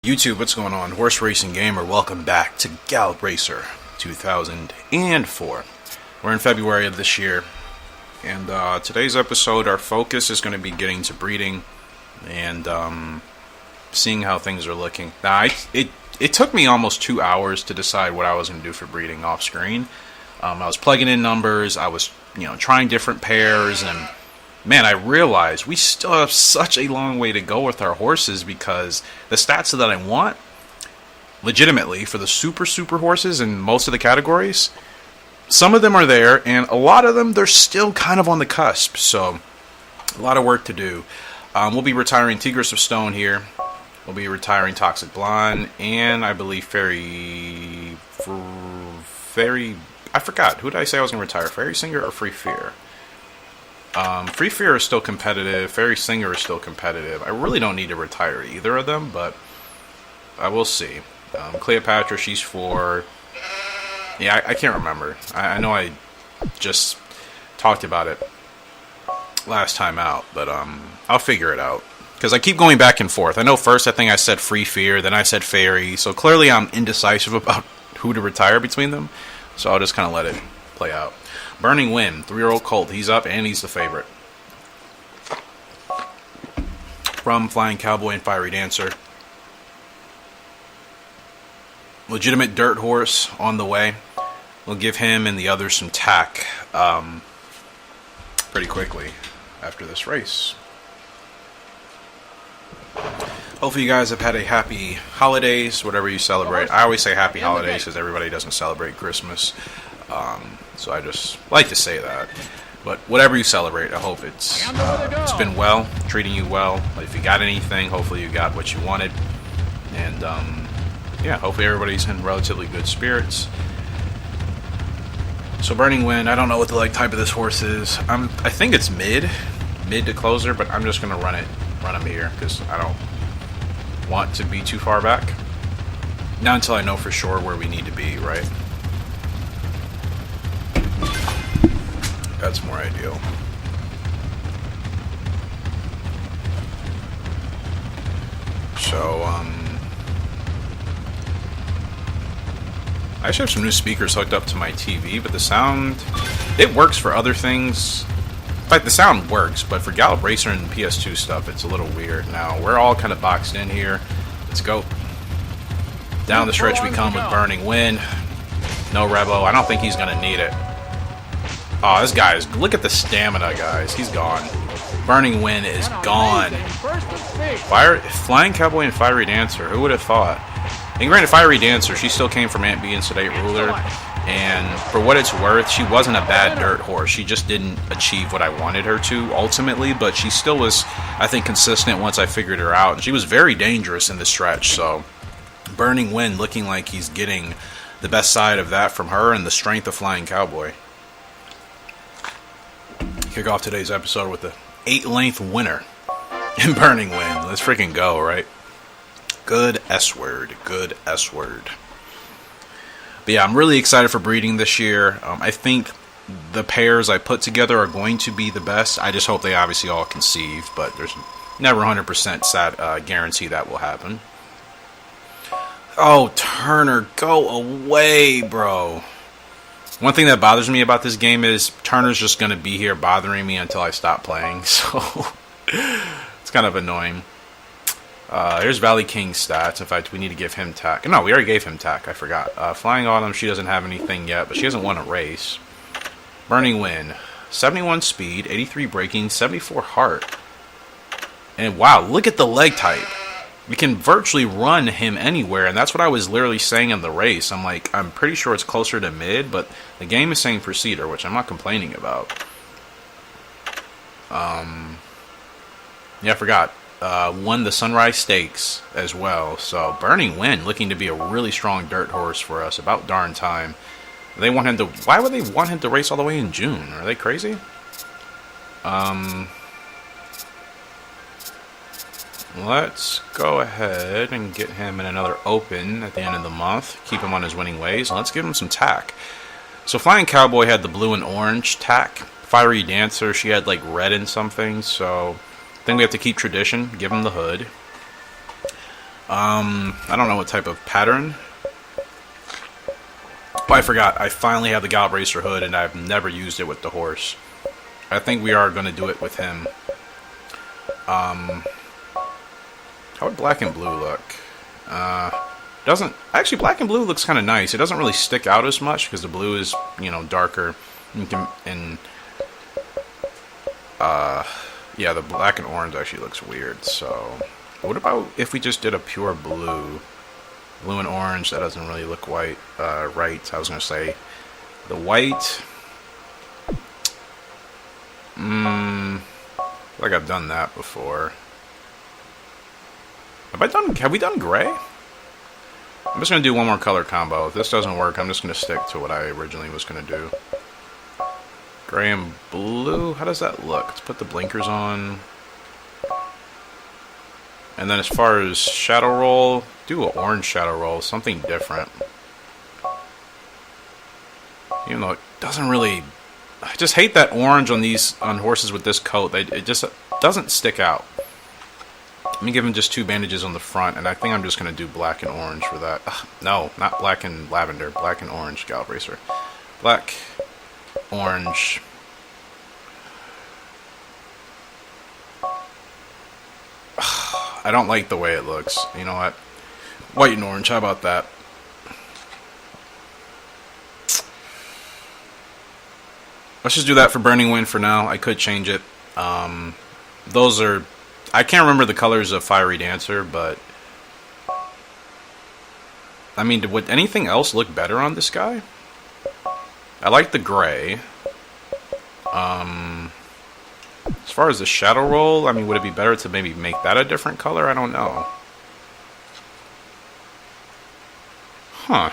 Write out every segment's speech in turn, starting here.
YouTube, what's going on? Horse Racing Gamer, welcome back to Gallop Racer 2004. We're in February of this year, and today's episode, our focus is going to be getting to breeding and seeing how things are looking. Now, it took me almost 2 hours to decide what I was going to do for breeding off screen. I was plugging in numbers, I was trying different pairs, and man, I realized we still have such a long way to go with our horses because the stats that I want, legitimately, for the super horses in most of the categories, some of them are there, and a lot of them, they're still kind of on the cusp, so a lot of work to do. We'll be retiring Tigress of Stone here. We'll be retiring Toxic Blonde, and I believe Fairy... I forgot. Who did I say I was going to retire? Fairy Singer or Free Fear? Free Fear is still competitive. Fairy Singer is still competitive. I really don't need to retire either of them, but I will see. Cleopatra, she's 4. Yeah, I can't remember. I know I just talked about it last time out, but I'll figure it out. Because I keep going back and forth. I know first I think I said Free Fear, then I said Fairy, so clearly I'm indecisive about who to retire between them, so I'll just kind of let it play out. Burning Wind, 3-year-old colt. He's up, and he's the favorite. From Flying Cowboy and Fiery Dancer. Legitimate dirt horse on the way. We'll give him and the others some tack pretty quickly after this race. Hopefully you guys have had a happy holidays, whatever you celebrate. I always say happy holidays because everybody doesn't celebrate Christmas. So I just like to say that. But whatever you celebrate, I hope it's been well, treating you well. If you got anything, hopefully you got what you wanted. And yeah, hopefully everybody's in relatively good spirits. So Burning Wind, I don't know what the leg type of this horse is. I think it's mid to closer, but I'm just gonna run him here because I don't want to be too far back. Not until I know for sure where we need to be, right? That's more ideal. So, I should have some new speakers hooked up to my TV, but the sound, it works for other things. In fact, the sound works, but for Gallop Racer and PS2 stuff, it's a little weird. Now, we're all kind of boxed in here. Let's go. Down the stretch we come with Burning Wind. No Rebo. I don't think he's going to need it. Oh, this guy is... Look at the stamina, guys. He's gone. Burning Wind is gone. Flying Cowboy and Fiery Dancer. Who would have thought? And granted, Fiery Dancer, she still came from Aunt B and Sedate Ruler. And for what it's worth, she wasn't a bad dirt horse. She just didn't achieve what I wanted her to, ultimately. But she still was, I think, consistent once I figured her out. And she was very dangerous in the stretch. So, Burning Wind looking like he's getting the best side of that from her and the strength of Flying Cowboy. Kick off today's episode with the 8-length winner in Burning Wind. Let's freaking go, right? Good S-word. Good S-word. But yeah, I'm really excited for breeding this year. I think the pairs I put together are going to be the best. I just hope they obviously all conceive, but there's never 100% guarantee that will happen. Oh, Turner, go away, bro. One thing that bothers me about this game is Turner's just going to be here bothering me until I stop playing, so it's kind of annoying. Here's Valley King's stats. In fact, we need to give him tack. No, we already gave him tack. I forgot. Flying Autumn, she doesn't have anything yet, but she hasn't won a race. Burning Wind, 71 speed, 83 braking, 74 heart. And wow, look at the leg type. We can virtually run him anywhere, and that's what I was literally saying in the race. I'm like, I'm pretty sure it's closer to mid, but the game is saying Procedure, which I'm not complaining about. Yeah, I forgot. Won the Sunrise Stakes as well. So Burning Wind looking to be a really strong dirt horse for us. About darn time. They want him to. Why would they want him to race all the way in June? Are they crazy? Let's go ahead and get him in another open at the end of the month. Keep him on his winning ways. Let's give him some tack. So Flying Cowboy had the blue and orange tack. Fiery Dancer, she had like red and something. So I think we have to keep tradition. Give him the hood. I don't know what type of pattern. Oh, I forgot. I finally have the Gallop Racer hood, and I've never used it with the horse. I think we are going to do it with him. How would black and blue look? Doesn't actually, black and blue looks kind of nice. It doesn't really stick out as much because the blue is, you know, darker. And yeah, the black and orange actually looks weird. So, what about if we just did a pure blue? Blue and orange, that doesn't really look white, right. I was going to say the white. I feel like I've done that before. Have we done gray? I'm just going to do one more color combo. If this doesn't work, I'm just going to stick to what I originally was going to do. Gray and blue, how does that look? Let's put the blinkers on. And then as far as shadow roll, do an orange shadow roll, something different. Even though it doesn't really... I just hate that orange on horses with this coat. It just doesn't stick out. Let me give him just 2 bandages on the front, and I think I'm just going to do black and orange for that. No, not black and lavender. Black and orange Gallop Racer. Black, orange... I don't like the way it looks. You know what? White and orange, how about that? Let's just do that for Burning Wind for now. I could change it. Those are... I can't remember the colors of Fiery Dancer, but... I mean, would anything else look better on this guy? I like the gray. As far as the shadow roll, I mean, would it be better to maybe make that a different color? I don't know. Huh.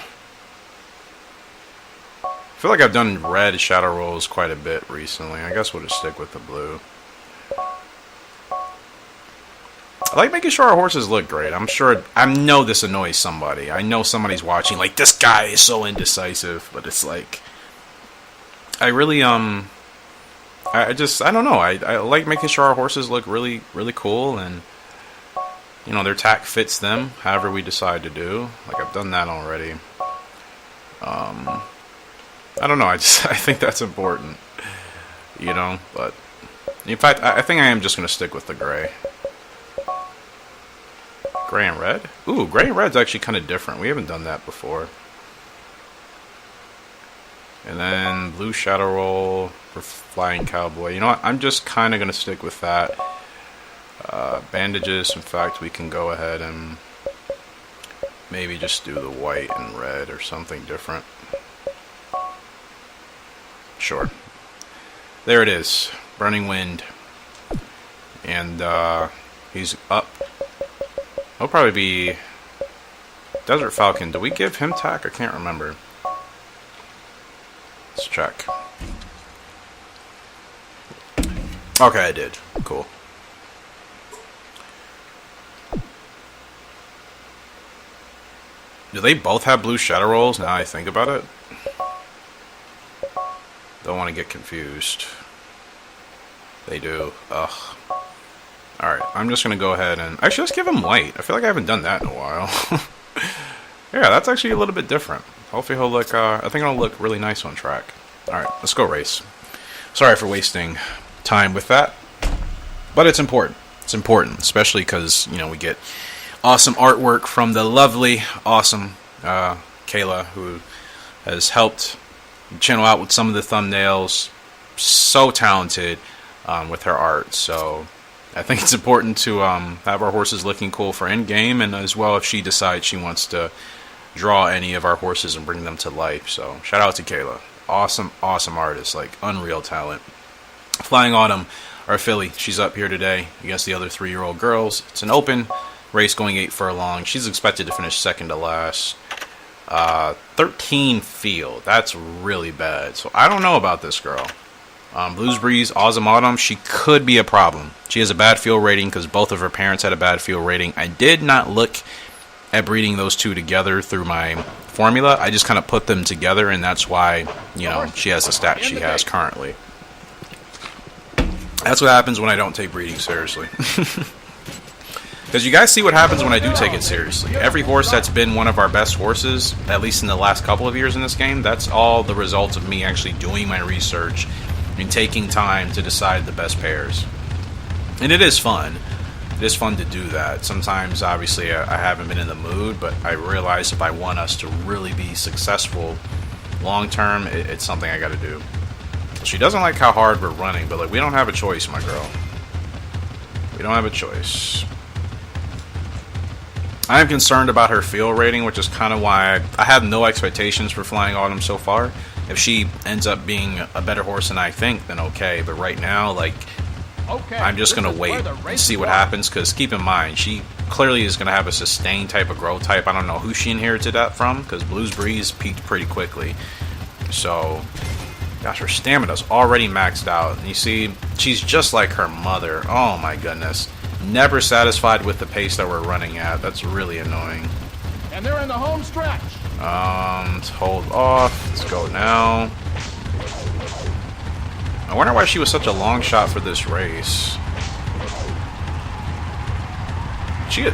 I feel like I've done red shadow rolls quite a bit recently. I guess we'll just stick with the blue. I like making sure our horses look great. I know this annoys somebody. I know somebody's watching like, this guy is so indecisive. But it's like... I really, I don't know. I like making sure our horses look really, really cool. And, you know, their tack fits them, however we decide to do. Like, I've done that already. I don't know. I think that's important. You know, but... In fact, I think I am just going to stick with the gray. Gray and red? Ooh, gray and red's actually kind of different. We haven't done that before. And then blue shadow roll for Flying Cowboy. You know what? I'm just kind of going to stick with that. Bandages, in fact, we can go ahead and maybe just do the white and red or something different. Sure. There it is. Burning Wind. And he's up. He'll probably be Desert Falcon. Do we give him tack? I can't remember. Let's check. Okay, I did. Cool. Do they both have blue shadow rolls now I think about it? Don't want to get confused. They do. Ugh. Alright, I'm just going to go ahead and... Actually, let's give him white. I feel like I haven't done that in a while. Yeah, that's actually a little bit different. Hopefully he'll look... I think it'll look really nice on track. Alright, let's go race. Sorry for wasting time with that. But it's important. It's important, especially because, you know, we get awesome artwork from the lovely, awesome Kayla, who has helped channel out with some of the thumbnails. So talented with her art. So I think it's important to have our horses looking cool for in-game, and as well if she decides she wants to draw any of our horses and bring them to life. So shout out to Kayla. Awesome, awesome artist. Like, unreal talent. Flying Autumn, our filly, she's up here today against the other 3-year-old girls. It's an open race going 8 furlong. She's expected to finish second to last. 13 field. That's really bad. So I don't know about this girl. Blues Breeze, Awesome Autumn, she could be a problem. She has a bad field rating because both of her parents had a bad field rating. I did not look at breeding those two together through my formula. I just kind of put them together, and that's why, you know, she has the stat she has currently. That's what happens when I don't take breeding seriously. Because you guys see what happens when I do take it seriously. Every horse that's been one of our best horses, at least in the last couple of years in this game, that's all the result of me actually doing my research and taking time to decide the best pairs. And it is fun. It is fun to do that. Sometimes, obviously, I haven't been in the mood, but I realize if I want us to really be successful long term, it's something I got to do. She doesn't like how hard we're running, but like we don't have a choice, my girl. We don't have a choice. I am concerned about her field rating, which is kind of why I have no expectations for Flying Autumn so far. If she ends up being a better horse than I think, then okay. But right now, like, I'm just going to wait and see what happens. Because keep in mind, she clearly is going to have a sustained type of growth type. I don't know who she inherited that from, because Blues Breeze peaked pretty quickly. So, gosh, her stamina's already maxed out. And you see, she's just like her mother. Oh my goodness. Never satisfied with the pace that we're running at. That's really annoying. And they're in the home stretch. Let's hold off. Let's go now. I wonder why she was such a long shot for this race.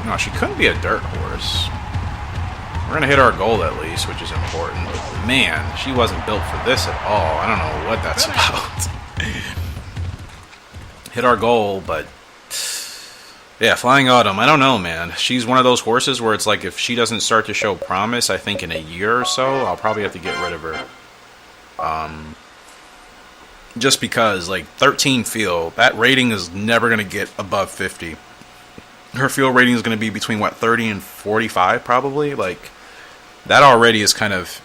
No, she couldn't be a dirt horse. We're gonna hit our goal at least, which is important. But man, she wasn't built for this at all. I don't know what that's about. Hit our goal, but yeah, Flying Autumn, I don't know, man. She's one of those horses where it's like if she doesn't start to show promise, I think in a year or so, I'll probably have to get rid of her. Just because, like, 13 field, that rating is never going to get above 50. Her field rating is going to be between, what, 30 and 45, probably? Like, that already is kind of...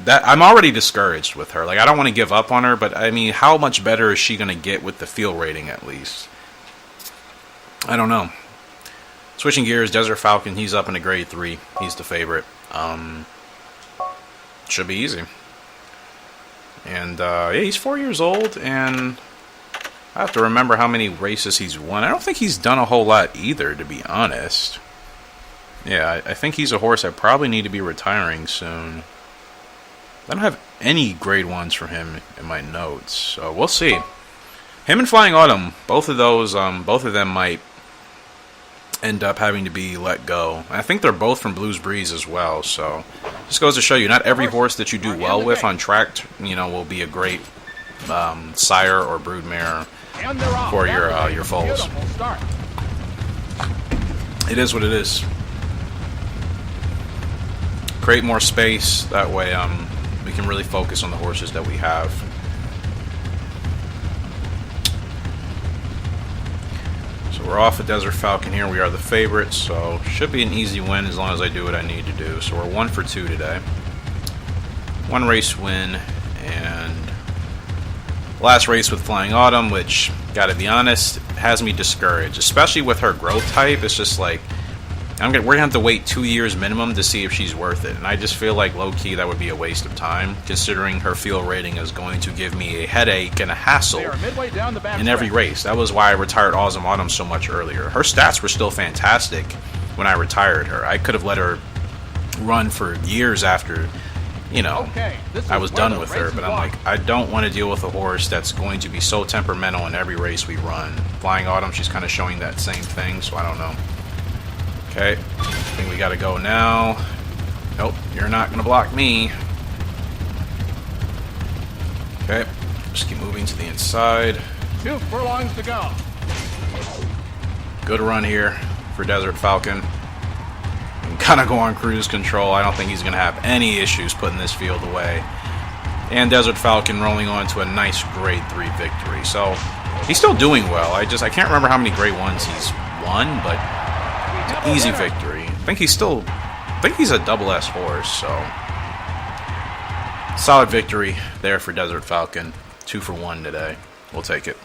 I'm already discouraged with her. Like, I don't want to give up on her, but, I mean, how much better is she going to get with the field rating, at least? I don't know. Switching gears, Desert Falcon, he's up in a grade 3. He's the favorite. Should be easy. And, yeah, he's 4 years old, and I have to remember how many races he's won. I don't think he's done a whole lot either, to be honest. Yeah, I think he's a horse I probably need to be retiring soon. I don't have any grade 1s for him in my notes, so we'll see. Him and Flying Autumn, both of them might end up having to be let go. I think they're both from Blues Breeze as well, so just goes to show you, not every horse that you do well with on track, will be a great sire or broodmare for your foals. It is what it is. Create more space, that way we can really focus on the horses that we have. So we're off at Desert Falcon here. We are the favorites, so should be an easy win as long as I do what I need to do. So we're 1 for 2 today. 1 race win, and last race with Flying Autumn, which, gotta be honest, has me discouraged. Especially with her growth type, it's just like, we're gonna have to wait 2 years minimum to see if she's worth it. And I just feel like low-key that would be a waste of time, considering her field rating is going to give me a headache and a hassle in every race. That was why I retired Awesome Autumn so much earlier. Her stats were still fantastic when I retired her. I could have let her run for years after, I was done with her. But I'm like, I don't want to deal with a horse that's going to be so temperamental in every race we run. Flying Autumn, she's kind of showing that same thing, so I don't know. Okay, I think we gotta go now. Nope, you're not gonna block me. Okay, just keep moving to the inside. 2 furlongs to go. Good run here for Desert Falcon. I'm gonna go on cruise control. I don't think he's gonna have any issues putting this field away. And Desert Falcon rolling on to a nice grade 3 victory. So he's still doing well. I can't remember how many grade 1s he's won, but easy victory. I think he's a double S horse, so solid victory there for Desert Falcon. 2 for 1 today. We'll take it.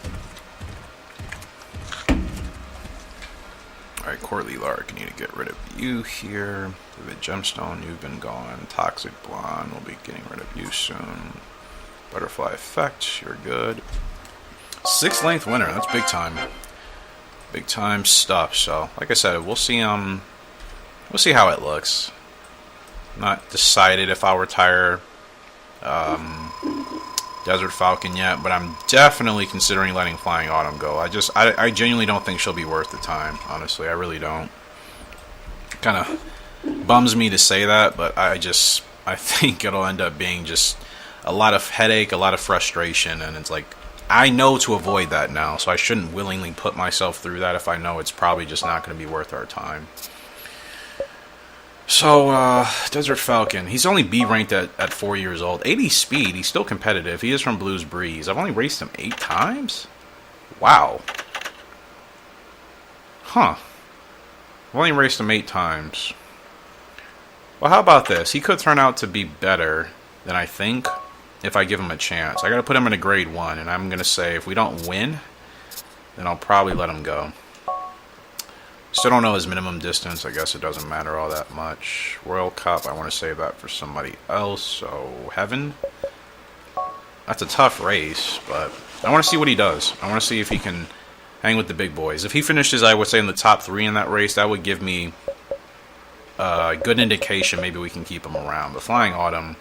Alright, Courtly Lark, I need to get rid of you here. Vivid Gemstone, you've been gone. Toxic Blonde, we'll be getting rid of you soon. Butterfly Effect, you're good. 6th length winner, that's big time. Big time stuff. So, like I said, we'll see how it looks. Not decided if I'll retire Desert Falcon yet, but I'm definitely considering letting Flying Autumn go. I genuinely don't think she'll be worth the time, honestly. I really don't. Kind of bums me to say that, but I think it'll end up being just a lot of headache, a lot of frustration, and it's like, I know to avoid that now, so I shouldn't willingly put myself through that if I know it's probably just not going to be worth our time. So, Desert Falcon, he's only B ranked at 4 years old. 80 speed, he's still competitive. He is from Blues Breeze. I've only raced him 8 times? Wow. Huh. I've only raced him 8 times. Well, how about this? He could turn out to be better than I think if I give him a chance. I gotta put him in a grade 1, and I'm gonna say if we don't win, then I'll probably let him go. Still don't know his minimum distance. I guess it doesn't matter all that much. Royal Cup, I want to save that for somebody else. So, Heaven. That's a tough race, but I want to see what he does. I want to see if he can hang with the big boys. If he finishes, I would say, in the top 3 in that race, that would give me a good indication maybe we can keep him around. But Flying Autumn,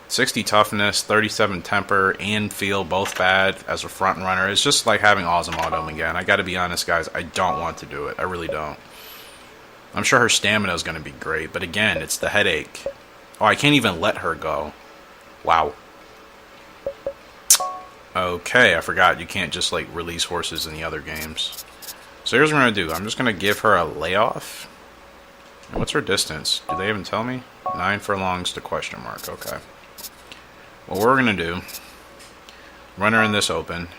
60 toughness, 37 temper, and feel, both bad as a front runner. It's just like having Awesome Autumn again. I gotta be honest, guys, I don't want to do it. I really don't. I'm sure her stamina is gonna be great, but again, it's the headache. Oh, I can't even let her go. Wow. Okay, I forgot. You can't just, like, release horses in the other games. So here's what I'm gonna do. I'm just gonna give her a layoff. And what's her distance? Do they even tell me? 9 furlongs to question mark. Okay. What we're going to do, run her in this open.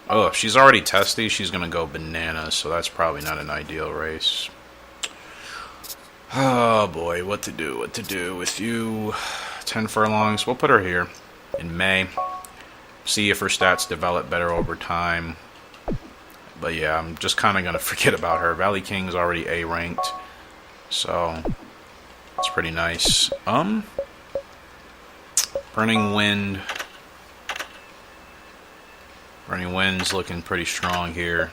Oh, if she's already testy, she's going to go bananas, so that's probably not an ideal race. Oh boy, what to do with you. 10 furlongs, we'll put her here in May. See if her stats develop better over time. But yeah, I'm just kind of going to forget about her. Valley King's already A ranked, so it's pretty nice. Burning Wind. Burning Wind's looking pretty strong here.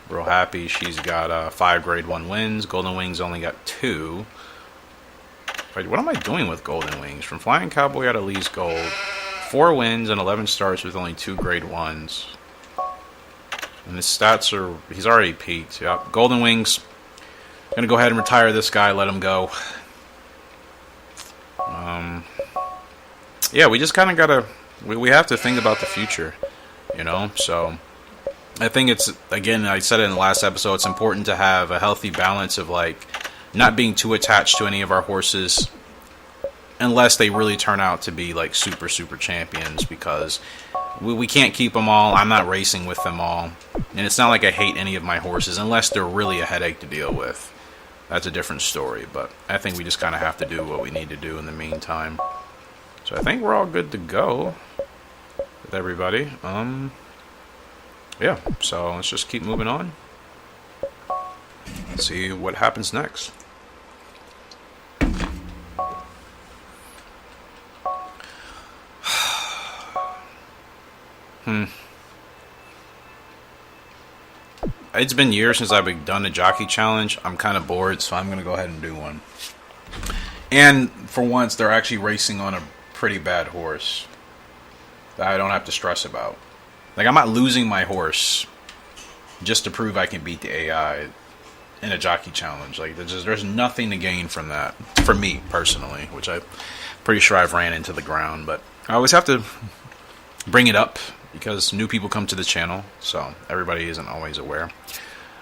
Real happy. She's got 5 grade 1 wins. Golden Wings only got 2. Wait, what am I doing with Golden Wings? From Flying Cowboy out of Lee's Gold. 4 wins and 11 starts with only 2 grade 1s. And his stats are... He's already peaked. Yep. Golden Wings. Gonna go ahead and retire this guy. Let him go. Yeah, we just kind of gotta... We have to think about the future, you know? So, I think it's... Again, I said it in the last episode, it's important to have a healthy balance of, like, not being too attached to any of our horses unless they really turn out to be, like, super, super champions, because we can't keep them all. I'm not racing with them all. And it's not like I hate any of my horses unless they're really a headache to deal with. That's a different story, but I think we just kind of have to do what we need to do in the meantime. So I think we're all good to go with everybody. Yeah, so let's just keep moving on. See what happens next. It's been years since I've done a jockey challenge. I'm kind of bored, so I'm going to go ahead and do one. And for once, they're actually racing on a pretty bad horse that I don't have to stress about. Like, I'm not losing my horse just to prove I can beat the AI in a jockey challenge. Like, there's nothing to gain from that, for me personally, which I'm pretty sure I've ran into the ground. But I always have to bring it up because new people come to the channel, so everybody isn't always aware.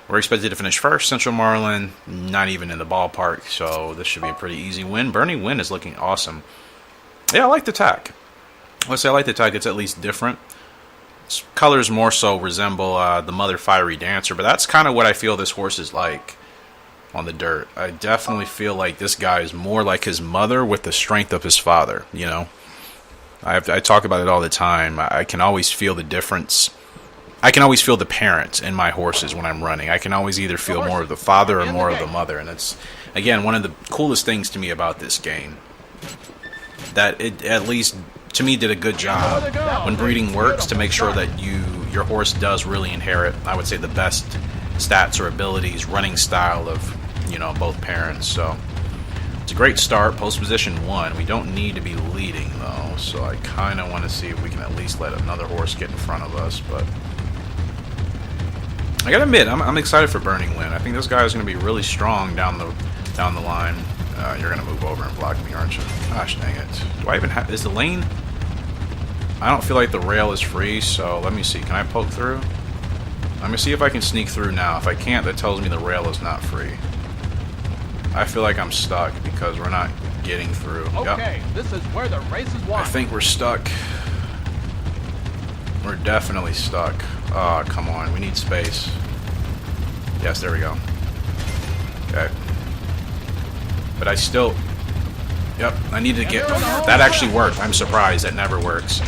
We're expected to finish first. Central Maryland, not even in the ballpark, so this should be a pretty easy win. Burning Wind is looking awesome. Yeah, I like the tack. Let's say I like the tack. It's at least different. Its colors more so resemble the Mother Fiery Dancer, but that's kind of what I feel this horse is like on the dirt. I definitely feel like this guy is more like his mother with the strength of his father, you know? I talk about it all the time. I can always feel the difference. I can always feel the parent in my horses when I'm running. I can always either feel more of the father or more of the mother. And it's, again, one of the coolest things to me about this game. That it, at least, to me, did a good job when breeding works to make sure that your horse does really inherit, I would say, the best stats or abilities, running style of, you know, both parents. So, It's a great start, post position 1. We don't need to be leading though, so I kind of want to see if we can at least let another horse get in front of us, but I gotta admit, I'm excited for Burning Wind. I think this guy is going to be really strong down the line. You're going to move over and block me, aren't you? Gosh dang it. Do I even have... Is the lane... I don't feel like the rail is free, so let me see. Can I poke through? Let me see if I can sneak through now. If I can't, that tells me the rail is not free. I feel like I'm stuck because we're not getting through. Okay, yep. This is where the race is won. I think we're stuck. We're definitely stuck. Oh, come on. We need space. Yes, there we go. Okay. But I still... Yep, I need to get... That actually worked. I'm surprised. That never works.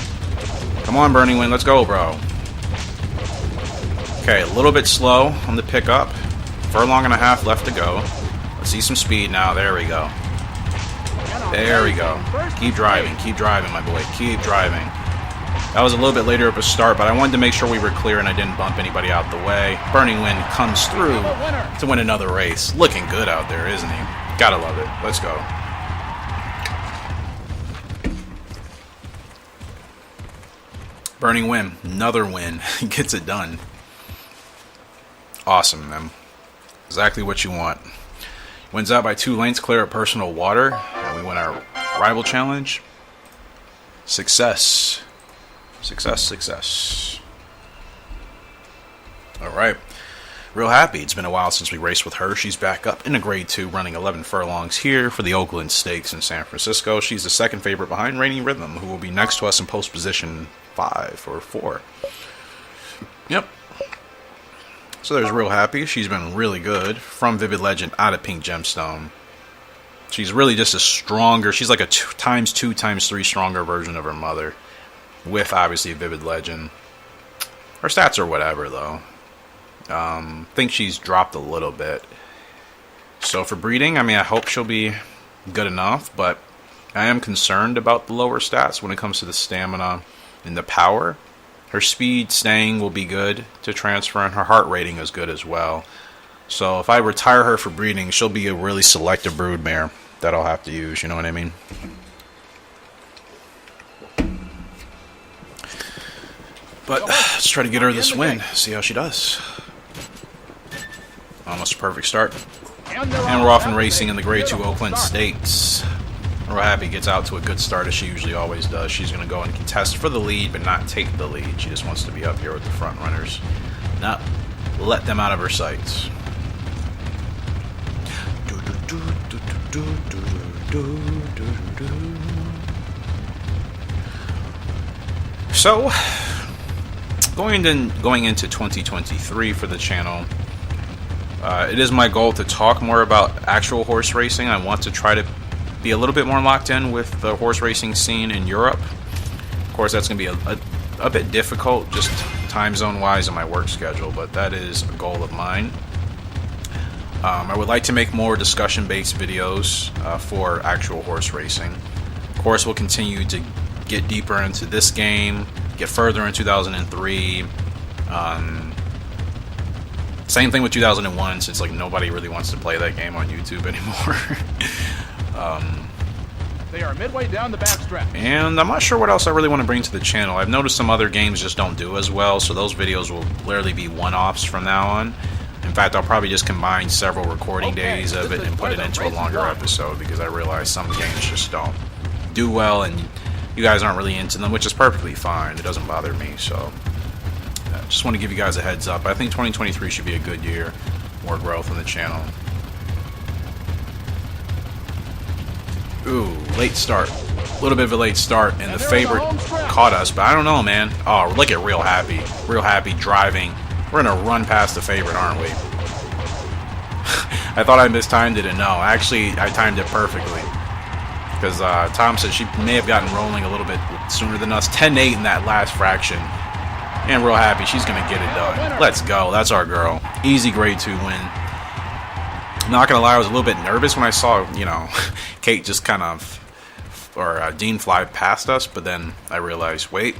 Come on, Burning Wind. Let's go, bro. Okay, a little bit slow on the pickup. Furlong and a half left to go. Let's see some speed now. There we go. There we go. Keep driving, my boy. Keep driving. That was a little bit later of a start, but I wanted to make sure we were clear and I didn't bump anybody out the way. Burning Wind comes through to win another race. Looking good out there, isn't he? Gotta love it. Let's go. Burning Wind, another win. He gets it done. Awesome, man. Exactly what you want. Wins out by 2 lengths, clear of personal water. And we win our rival challenge. Success. Success, success. Alright. Real happy. It's been a while since we raced with her. She's back up in a grade 2, running 11 furlongs here for the Oakland Stakes in San Francisco. She's the second favorite behind Reigning Rhythm, who will be next to us in post position 5 or 4. Yep. So there's Real Happy. She's been really good. From Vivid Legend out of Pink Gemstone. She's really just a stronger... She's like a 2 times 3 stronger version of her mother. With, obviously, Vivid Legend. Her stats are whatever, though. Think she's dropped a little bit. So for breeding, I mean, I hope she'll be good enough. But I am concerned about the lower stats when it comes to the stamina and the power. Her speed staying will be good to transfer, and her heart rating is good as well. So if I retire her for breeding, she'll be a really selective broodmare that I'll have to use, you know what I mean? But let's try to get her this win, see how she does. Almost a perfect start. And we're off and racing in the Grade 2 Oakland Stakes. Real Happy gets out to a good start, as she usually always does. She's going to go and contest for the lead, but not take the lead. She just wants to be up here with the front runners. Not let them out of her sights. So, going into 2023 for the channel, it is my goal to talk more about actual horse racing. I want to try to be a little bit more locked in with the horse racing scene in Europe. Of course, that's going to be a bit difficult, just time zone wise in my work schedule, but that is a goal of mine. I would like to make more discussion based videos for actual horse racing. Of course, we'll continue to get deeper into this game, get further in 2003. Same thing with 2001, since like nobody really wants to play that game on YouTube anymore. They are midway down the backstretch. And I'm not sure what else I really want to bring to the channel. I've noticed some other games just don't do as well, so those videos will literally be one-offs from now on. In fact, I'll probably just combine several recording days of it and put it into a longer episode, because I realize some games just don't do well and you guys aren't really into them, which is perfectly fine. It doesn't bother me, so just want to give you guys a heads up. I think 2023 should be a good year. More growth on the channel. Ooh, late start. A little bit of a late start, and the favorite caught us, but I don't know, man. Oh, look at Real Happy. Real Happy driving. We're going to run past the favorite, aren't we? I thought I mistimed it, and no. Actually, I timed it perfectly. Because Tom said she may have gotten rolling a little bit sooner than us. 10-8 in that last fraction. And Real Happy, she's going to get it done. Let's go. That's our girl. Easy grade 2 win. Not going to lie, I was a little bit nervous when I saw, you know, Kate just kind of, or Dean fly past us. But then I realized, wait,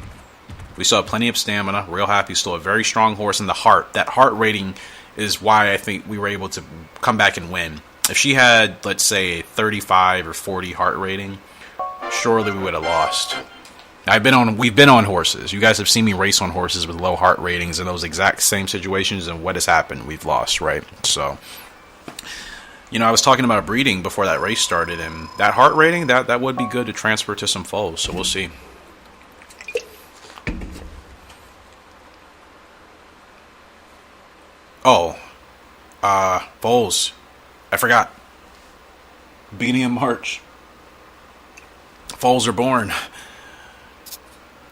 we still have plenty of stamina. Real Happy still a very strong horse. And the heart, that heart rating is why I think we were able to come back and win. If she had, let's say, a 35 or 40 heart rating, surely we would have lost. We've been on horses. You guys have seen me race on horses with low heart ratings in those exact same situations, and what has happened? We've lost, right? So, I was talking about breeding before that race started, and that heart rating, that would be good to transfer to some foals, so we'll see. Oh, foals. I forgot. Beginning of March. Foals are born.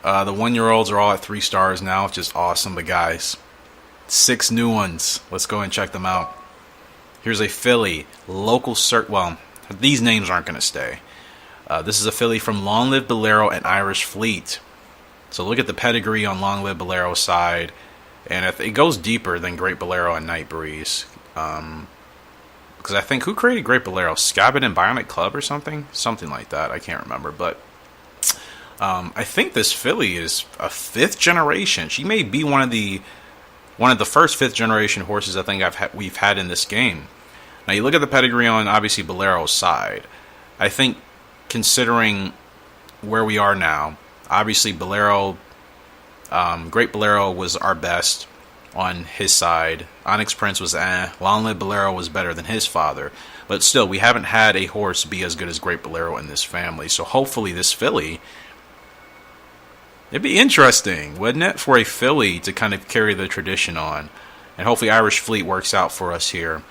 The 1-year-olds are all at 3 stars now, which is awesome. But guys, 6 new ones. Let's go and check them out. Here's a filly, local well, these names aren't going to stay. This is a filly from Long Live Bolero and Irish Fleet. So look at the pedigree on Long Live Bolero's side. And if it goes deeper than Great Bolero and Night Breeze. Because I think, who created Great Bolero? Scabbard and Bionic Club or something? Something like that. I can't remember. But I think this filly is a 5th generation. She may be one of the first 5th generation horses I think we've had in this game. Now you look at the pedigree on obviously Bolero's side. I think considering where we are now, obviously Bolero, Great Bolero was our best on his side. Onyx Prince was Long Live Bolero was better than his father. But still, we haven't had a horse be as good as Great Bolero in this family. So hopefully this filly, it'd be interesting, wouldn't it, for a filly to kind of carry the tradition on. And hopefully Irish Fleet works out for us here.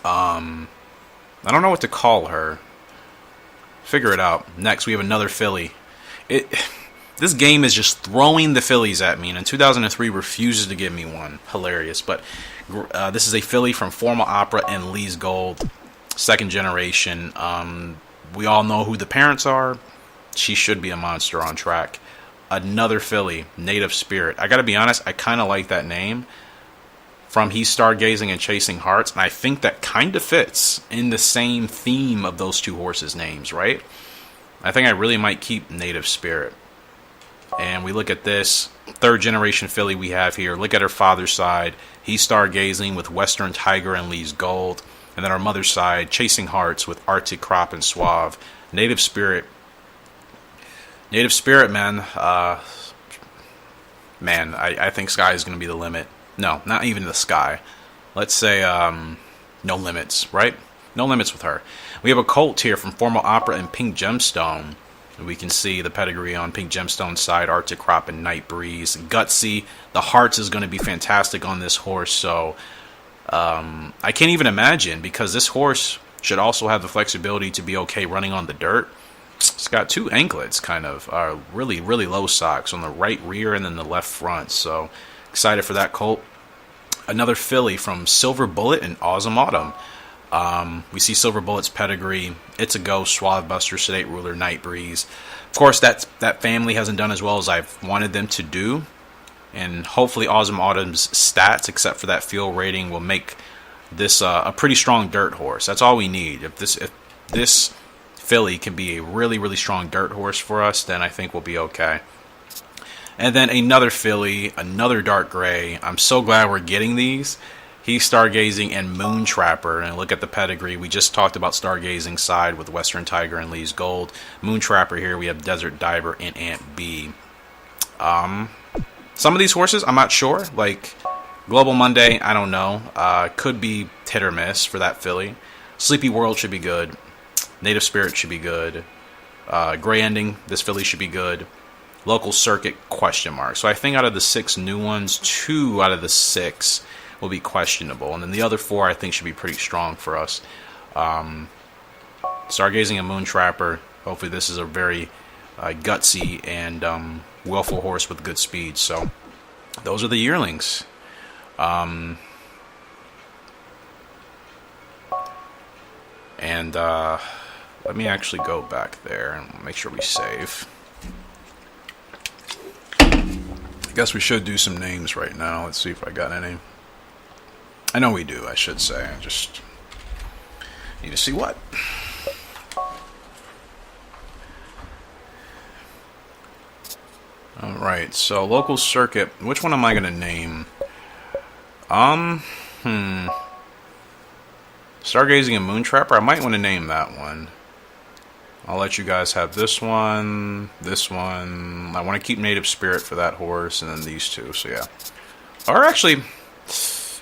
I don't know what to call her. Figure it out. Next, we have another filly. This game is just throwing the fillies at me, and in 2003 refuses to give me one. Hilarious. But this is a filly from Formal Opera and Lee's Gold, 2nd generation. We all know who the parents are. She should be a monster on track. Another filly, Native Spirit. I gotta be honest, I kind of like that name. From He's Stargazing and Chasing Hearts, and I think that kind of fits in the same theme of those two horses' names, right? I think I really might keep Native Spirit. And we look at this 3rd generation filly we have here. Look at her father's side. He's Stargazing with Western Tiger and Lee's Gold. And then our mother's side, Chasing Hearts with Arctic Crop and Suave. Native Spirit. Native Spirit, man. I think sky is going to be the limit. No, not even the sky. Let's say no limits, right? No limits with her. We have a colt here from Formal Opera and Pink Gemstone. We can see the pedigree on Pink Gemstone's side, Arctic Crop and Night Breeze. Gutsy. The Hearts is going to be fantastic on this horse. So I can't even imagine, because this horse should also have the flexibility to be okay running on the dirt. It's got 2 anklets, kind of really, really low socks on the right rear and then the left front. So excited for that colt. Another filly from Silver Bullet and Awesome Autumn. We see Silver Bullet's pedigree. It's a go. Suave Buster, Sedate Ruler, Night Breeze. Of course, that family hasn't done as well as I've wanted them to do. And hopefully Awesome Autumn's stats, except for that fuel rating, will make this a pretty strong dirt horse. That's all we need. If this filly can be a really, really strong dirt horse for us, then I think we'll be okay. And then another filly, another dark gray. I'm so glad we're getting these. He's Stargazing and Moon Trapper. And look at the pedigree. We just talked about Stargazing side with Western Tiger and Lee's Gold. Moon Trapper here, we have Desert Diver and Aunt B. Some of these horses, I'm not sure. Like Global Monday, I don't know. Could be hit or miss for that filly. Sleepy World should be good. Native Spirit should be good. Gray Ending, this filly should be good. Local Circuit, question mark. So I think out of the 6 new ones, 2 out of the 6 will be questionable. And then the other 4 I think should be pretty strong for us. Stargazing and Moon Trapper. Hopefully this is a very gutsy and willful horse with good speed. So those are the yearlings. And let me actually go back there and make sure we save. I guess we should do some names right now. Let's see if I got any. I know we do, I should say. I just need to see what. Alright, so local circuit. Which one am I going to name? So Stargazing and Moontrapper. I might want to name that one. I'll let you guys have this one, this one. I want to keep Native Spirit for that horse, and then these two. So yeah. Or actually,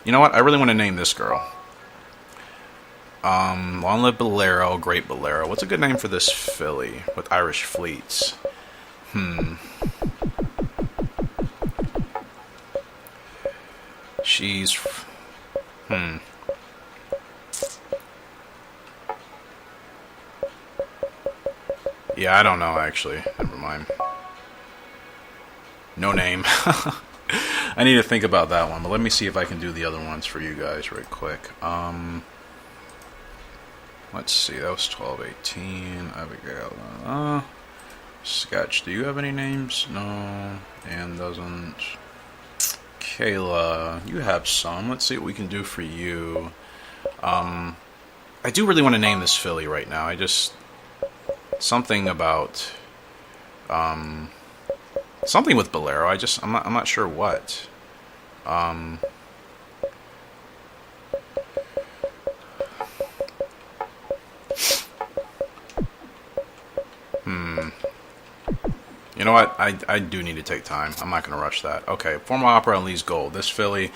you know what? I really want to name this girl. Long Live Bolero, Great Bolero. What's a good name for this filly with Irish fleets? She's... Yeah, I don't know, actually. Never mind. No name. I need to think about that one, but let me see if I can do the other ones for you guys right quick. Let's see, that was 12, 18, Abigail. Sketch, do you have any names? No, Anne doesn't. Kayla, you have some. Let's see what we can do for you. I do really want to name this filly right now. I just... Something about... something with Bolero. I'm not sure what. You know what? I do need to take time. I'm not going to rush that. Okay, Formal Opera and Lee's Gold. This filly.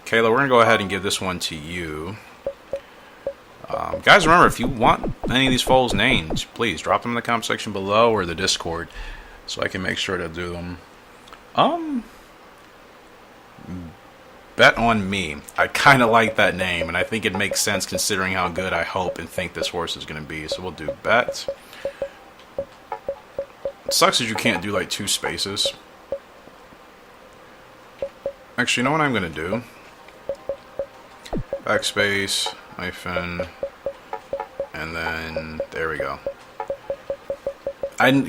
Kayla, we're going to go ahead and give this one to you. Guys, remember, if you want any of these foals named, please drop them in the comment section below or the Discord so I can make sure to do them. Bet on Me. I kind of like that name, and I think it makes sense considering how good I hope and think this horse is going to be. So we'll do Bet. It sucks that you can't do like 2 spaces. Actually, you know what I'm going to do? Backspace, hyphen, and then there we go.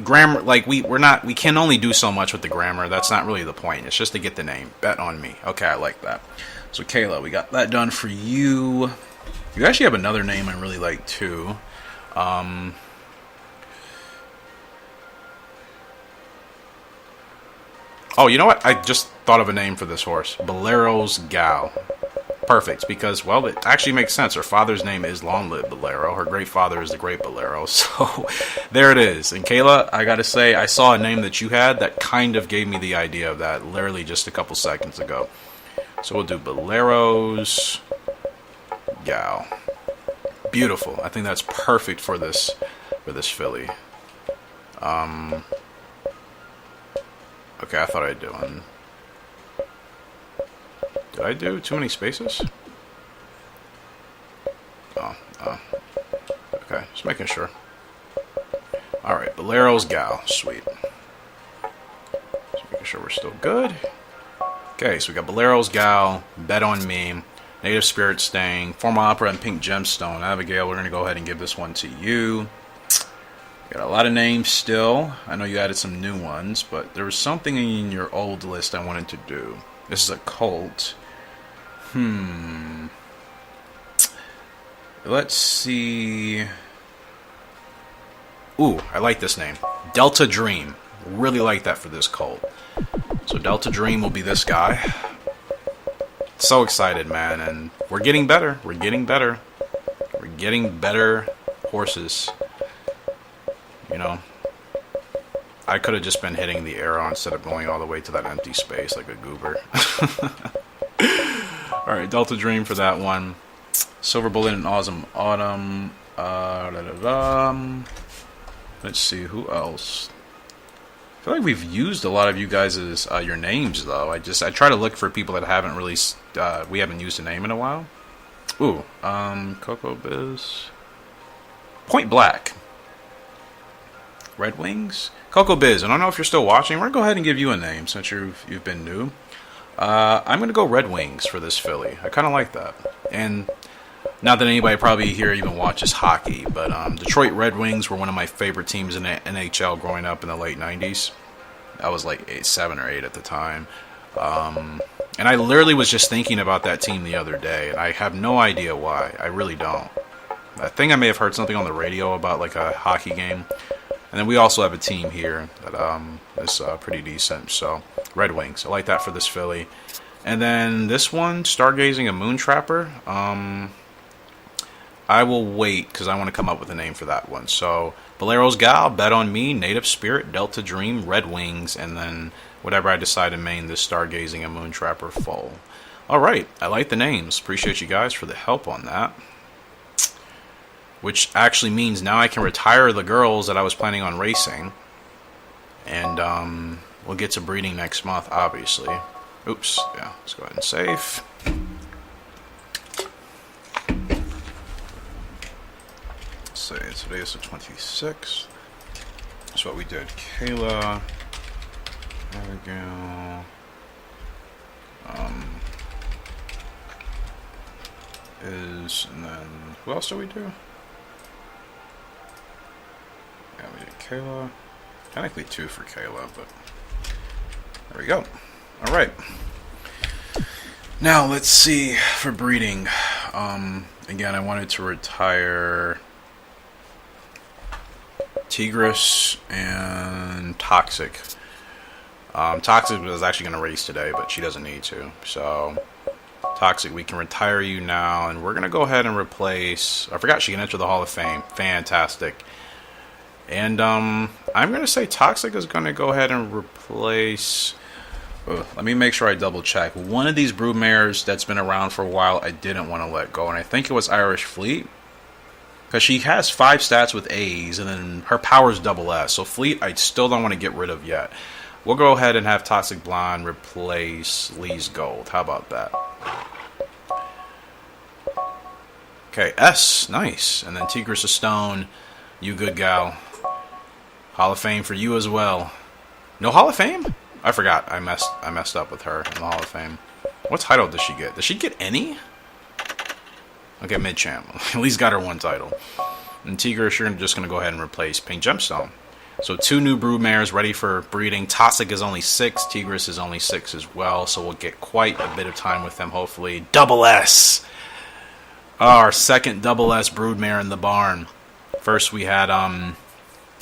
Grammar, like we can only do so much with the grammar. That's not really the point. It's just to get the name. Bet on Me. Okay, I like that. So Kayla, we got that done for you. You actually have another name I really like too. Oh, you know what? I just thought of a name for this horse. Bolero's Gal. Perfect, because, well, it actually makes sense. Her father's name is Long Live Bolero. Her great father is the Great Bolero. So, there it is. And Kayla, I gotta say, I saw a name that you had that kind of gave me the idea of that literally just a couple seconds ago. So we'll do Bolero's Gal. Beautiful. I think that's perfect for this filly. Okay, I thought I'd do one. Did I do too many spaces? Oh. Okay, just making sure. Alright, Bolero's Gal. Sweet. Just making sure we're still good. Okay, so we got Bolero's Gal, Bet on Me, Native Spirit Staying, Formal Opera, and Pink Gemstone. Abigail, we're going to go ahead and give this one to you. Got a lot of names still. I know you added some new ones, but there was something in your old list I wanted to do. This is a colt. Let's see. Ooh, I like this name. Delta Dream. Really like that for this colt. So Delta Dream will be this guy. So excited, man. And we're getting better. We're getting better. We're getting better horses. You know, I could have just been hitting the arrow instead of going all the way to that empty space like a goober. Alright, Delta Dream for that one. Silver Bullet and Awesome Autumn. Let's see, who else? I feel like we've used a lot of you guys' your names, though. I try to look for people that haven't really, we haven't used a name in a while. Ooh, Coco Biz. Point Black. Red Wings? Coco Biz, I don't know if you're still watching. We're going to go ahead and give you a name since you've been new. I'm going to go Red Wings for this filly. I kind of like that. And not that anybody probably here even watches hockey, but Detroit Red Wings were one of my favorite teams in the NHL growing up in the late 90s. I was like 7 or 8 at the time. And I literally was just thinking about that team the other day, and I have no idea why. I really don't. I think I may have heard something on the radio about like a hockey game. And then we also have a team here that is pretty decent. So, Red Wings. I like that for this filly. And then this one, Stargazing and Moontrapper. I will wait because I want to come up with a name for that one. So, Bolero's Gal, Bet on Me, Native Spirit, Delta Dream, Red Wings, and then whatever I decide to main this Stargazing and Moontrapper foal. Alright, I like the names. Appreciate you guys for the help on that. Which actually means now I can retire the girls that I was planning on racing. And we'll get to breeding next month, obviously. Oops, yeah, let's go ahead and save. Let's say today is the 26th. That's what we did. Kayla, Abigail, and then who else do we do? Yeah, we did Kayla. Technically 2 for Kayla, but there we go. All right. Now let's see for breeding. Again, I wanted to retire Tigris and Toxic. Toxic was actually going to race today, but she doesn't need to. So, Toxic, we can retire you now, and we're going to go ahead and replace... I forgot she can enter the Hall of Fame. Fantastic. And I'm going to say Toxic is going to go ahead and replace... let me make sure I double check. One of these broodmares that's been around for a while, I didn't want to let go, and I think it was Irish Fleet. Because she has 5 stats with A's, and then her power is double S. So Fleet, I still don't want to get rid of yet. We'll go ahead and have Toxic Blonde replace Lee's Gold. How about that? Okay, S, nice. And then Tigris of Stone, you good gal. Hall of Fame for you as well. No Hall of Fame? I forgot. I messed up with her in the Hall of Fame. What title does she get? Does she get any? Okay, mid-champ. At least got her 1 title. And Tigris, you're just going to go ahead and replace Pink Gemstone. So 2 new broodmares ready for breeding. Toxic is only 6. Tigris is only 6 as well. So we'll get quite a bit of time with them, hopefully. Double S! Our second double S broodmare in the barn. First we had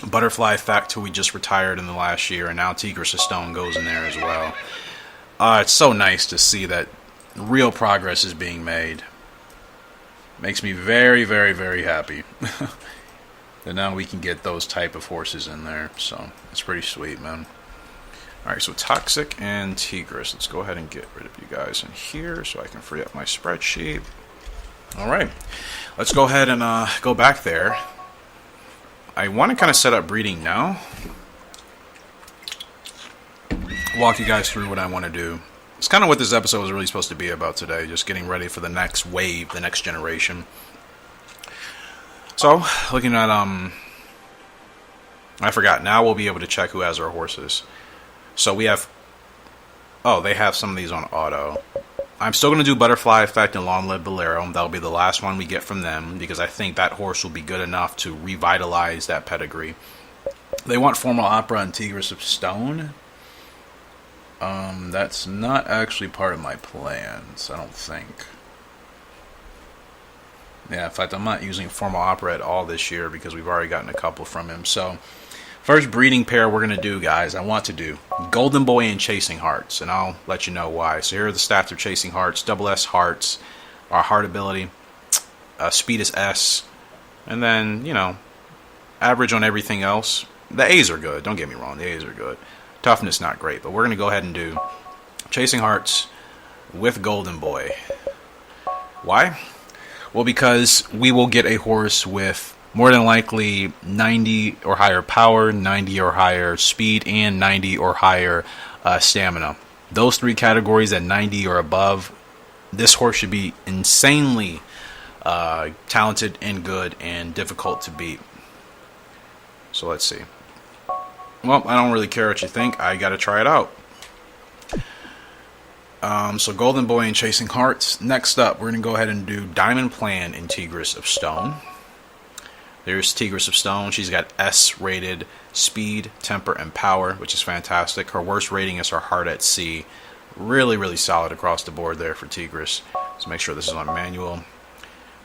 Butterfly Effect, who we just retired in the last year. And now Tigris of Stone goes in there as well. It's so nice to see that real progress is being made. Makes me very, very, very happy. And now we can get those type of horses in there. So, it's pretty sweet, man. Alright, so Toxic and Tigris. Let's go ahead and get rid of you guys in here so I can free up my spreadsheet. Alright, let's go ahead and go back there. I want to kind of set up breeding now. Walk you guys through what I want to do. It's kind of what this episode was really supposed to be about today. Just getting ready for the next wave, the next generation. So, looking at, I forgot. Now we'll be able to check who has our horses. So we have, oh, they have some of these on auto. I'm still going to do Butterfly Effect and Long Live Bolero. That'll be the last one we get from them, because I think that horse will be good enough to revitalize that pedigree. They want Formal Opera and Tigris of Stone. That's not actually part of my plans, I don't think. Yeah, in fact, I'm not using Formal Opera at all this year because we've already gotten a couple from him. So, first breeding pair we're going to do, guys, I want to do Golden Boy and Chasing Hearts, and I'll let you know why. So here are the stats of Chasing Hearts. Double S Hearts, our heart ability, speed is S, and then, you know, average on everything else. The A's are good, don't get me wrong, the A's are good. Toughness not great, but we're going to go ahead and do Chasing Hearts with Golden Boy. Why? Well, because we will get a horse with more than likely 90 or higher power, 90 or higher speed, and 90 or higher stamina. Those 3 categories at 90 or above, this horse should be insanely talented and good and difficult to beat. So let's see. Well, I don't really care what you think. I got to try it out. So Golden Boy and Chasing Hearts. Next up, we're going to go ahead and do Diamond Plan and Tigris of Stone. There's Tigris of Stone. She's got S-rated speed, temper, and power, which is fantastic. Her worst rating is her heart at sea. Really, really solid across the board there for Tigris. So make sure this is on manual.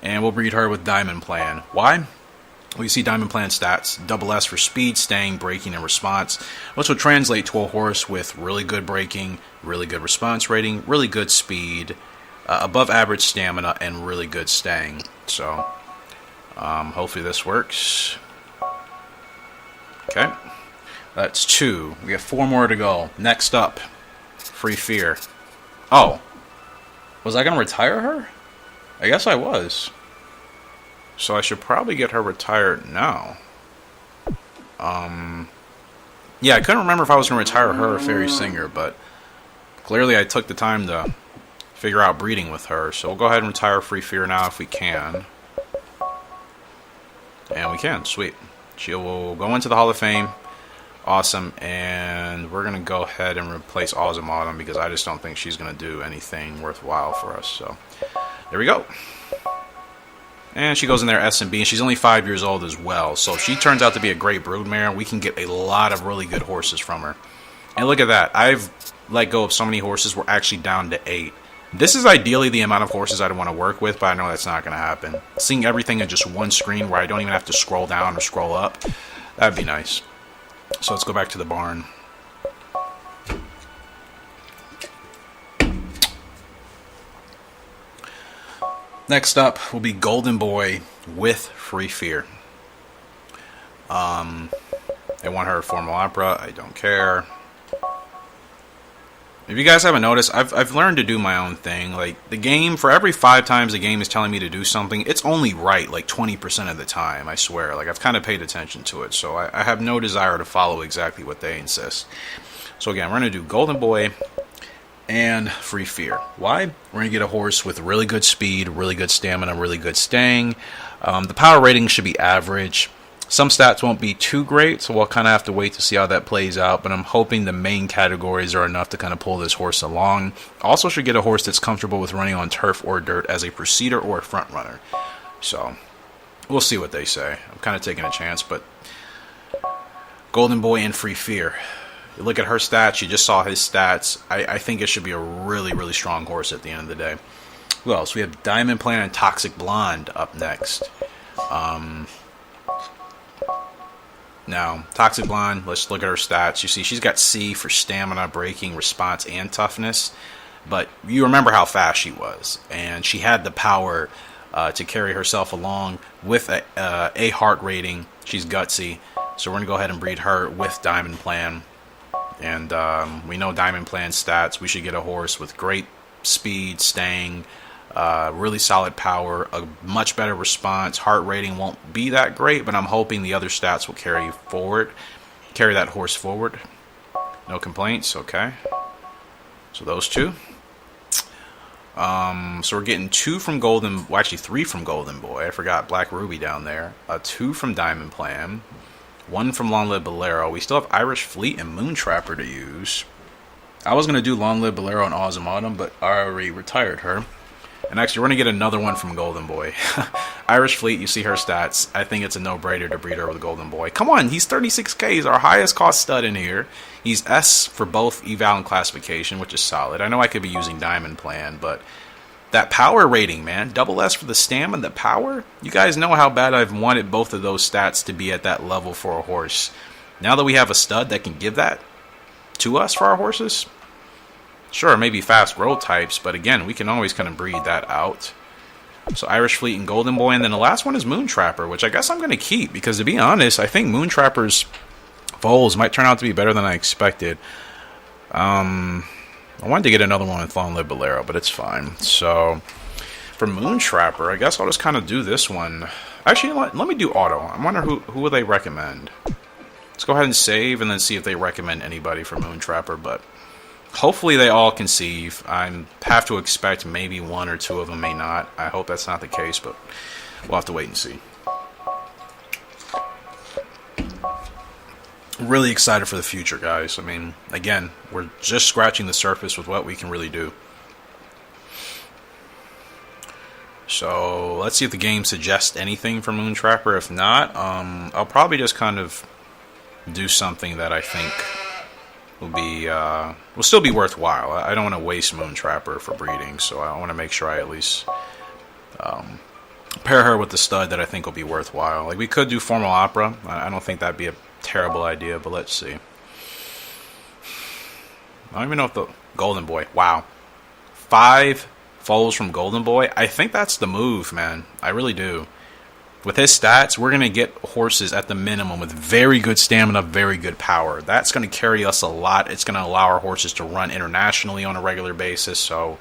And we'll breed her with Diamond Plan. Why? Well, you see Diamond Plan stats. Double S for speed, staying, braking, and response, which will translate to a horse with really good braking, really good response rating, really good speed, above average stamina, and really good staying. So Hopefully this works. Okay. That's 2. We have 4 more to go. Next up, Free Fear. Oh. Was I going to retire her? I guess I was. So I should probably get her retired now. Yeah, I couldn't remember if I was going to retire her or Fairy Singer, but clearly I took the time to figure out breeding with her. So we'll go ahead and retire Free Fear now if we can. And we can. Sweet. She will go into the Hall of Fame. Awesome. And we're going to go ahead and replace Autumn because I just don't think she's going to do anything worthwhile for us. So there we go. And she goes in there S&B, and she's only 5 years old as well. So if she turns out to be a great broodmare, we can get a lot of really good horses from her. And look at that. I've let go of so many horses. We're actually down to 8. This is ideally the amount of horses I'd want to work with, but I know that's not going to happen. Seeing everything in just one screen where I don't even have to scroll down or scroll up, that'd be nice. So let's go back to the barn. Next up will be Golden Boy with Free Fear. They want her formal opera. I don't care. If you guys haven't noticed, I've learned to do my own thing. Like, the game, for every 5 times the game is telling me to do something, it's only right, like, 20% of the time, I swear. Like, I've kind of paid attention to it, so I have no desire to follow exactly what they insist. So again, we're going to do Golden Boy and Free Fear. Why? We're going to get a horse with really good speed, really good stamina, really good staying. The power rating should be average. Some stats won't be too great, so we'll kind of have to wait to see how that plays out, but I'm hoping the main categories are enough to kind of pull this horse along. Also should get a horse that's comfortable with running on turf or dirt as a preceder or a front runner. So, we'll see what they say. I'm kind of taking a chance, but Golden Boy and Free Fear. You look at her stats, you just saw his stats. I think it should be a really, really strong horse at the end of the day. Who else? We have Diamond Plan and Toxic Blonde up next. Now, Toxic Blonde, let's look at her stats. You see, she's got C for stamina, braking, response, and toughness. But you remember how fast she was. And she had the power to carry herself along with a heart rating. She's gutsy. So we're going to go ahead and breed her with Diamond Plan. And we know Diamond Plan stats. We should get a horse with great speed, staying, really solid power, a much better response. Heart rating won't be that great, but I'm hoping the other stats will carry that horse forward. No complaints. Okay. So those 2. So we're getting 2 from Golden, well, actually 3 from Golden Boy. I forgot Black Ruby down there. 2 from Diamond Plan. 1 from Long Live Bolero. We still have Irish Fleet and Moontrapper to use. I was going to do Long Live Bolero and Autumn, but I already retired her. And actually, we're going to get another one from Golden Boy. Irish Fleet, you see her stats. I think it's a no-brainer to breed her with Golden Boy. Come on, he's 36K. He's our highest cost stud in here. He's S for both eval and classification, which is solid. I know I could be using Diamond Plan, but that power rating, man. Double S for the stamina, the power. You guys know how bad I've wanted both of those stats to be at that level for a horse. Now that we have a stud that can give that to us for our horses, sure, maybe fast growth types, but again, we can always kind of breed that out. So Irish Fleet and Golden Boy, and then the last one is Moontrapper, which I guess I'm going to keep, because to be honest, I think Moontrapper's foals might turn out to be better than I expected. I wanted to get another one with Long Live Bolero, but it's fine. So for Moontrapper, I guess I'll just kind of do this one. Actually, let me do auto. I wonder who will they recommend. Let's go ahead and save and then see if they recommend anybody for Moontrapper, but hopefully they all conceive. I have to expect maybe 1 or 2 of them may not. I hope that's not the case, but we'll have to wait and see. Really excited for the future, guys. I mean, again, we're just scratching the surface with what we can really do. So let's see if the game suggests anything for Moontrapper. If not, I'll probably just kind of do something that I think will still be worthwhile. I don't want to waste Moontrapper for breeding, so I want to make sure I at least pair her with the stud that I think will be worthwhile. Like, we could do Formal Opera. I don't think that'd be a terrible idea, but let's see. I don't even know if the Golden Boy. Wow. 5 foals from Golden Boy. I think that's the move, man. I really do. With his stats, we're going to get horses at the minimum with very good stamina, very good power. That's going to carry us a lot. It's going to allow our horses to run internationally on a regular basis. So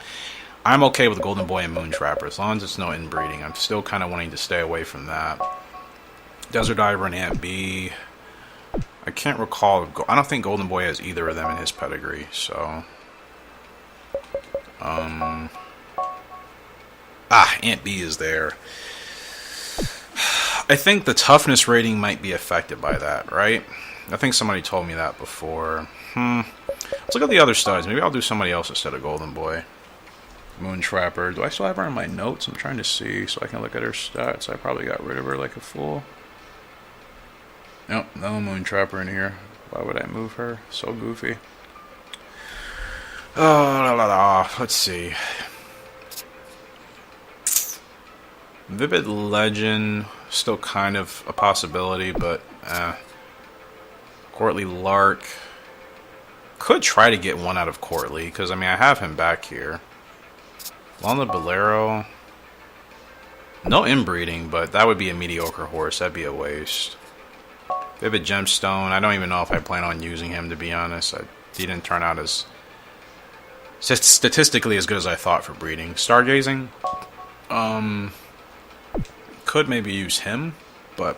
I'm okay with Golden Boy and Moon Trapper as long as it's no inbreeding. I'm still kind of wanting to stay away from that. Desert Diver and Ant B. I can't recall. I don't think Golden Boy has either of them in his pedigree. So, Ant B is there. I think the toughness rating might be affected by that, right? I think somebody told me that before. Let's look at the other studs. Maybe I'll do somebody else instead of Golden Boy. Moon Trapper. Do I still have her in my notes? I'm trying to see so I can look at her stats. I probably got rid of her like a fool. Nope, no Moon Trapper in here. Why would I move her? So goofy. Let's see. Vivid Legend, still kind of a possibility, but Courtly Lark. Could try to get one out of Courtly, because, I mean, I have him back here. Lana Bolero. No inbreeding, but that would be a mediocre horse. That'd be a waste. Vivid Gemstone. I don't even know if I plan on using him, to be honest. He didn't turn out as statistically as good as I thought for breeding. Stargazing. Could maybe use him, but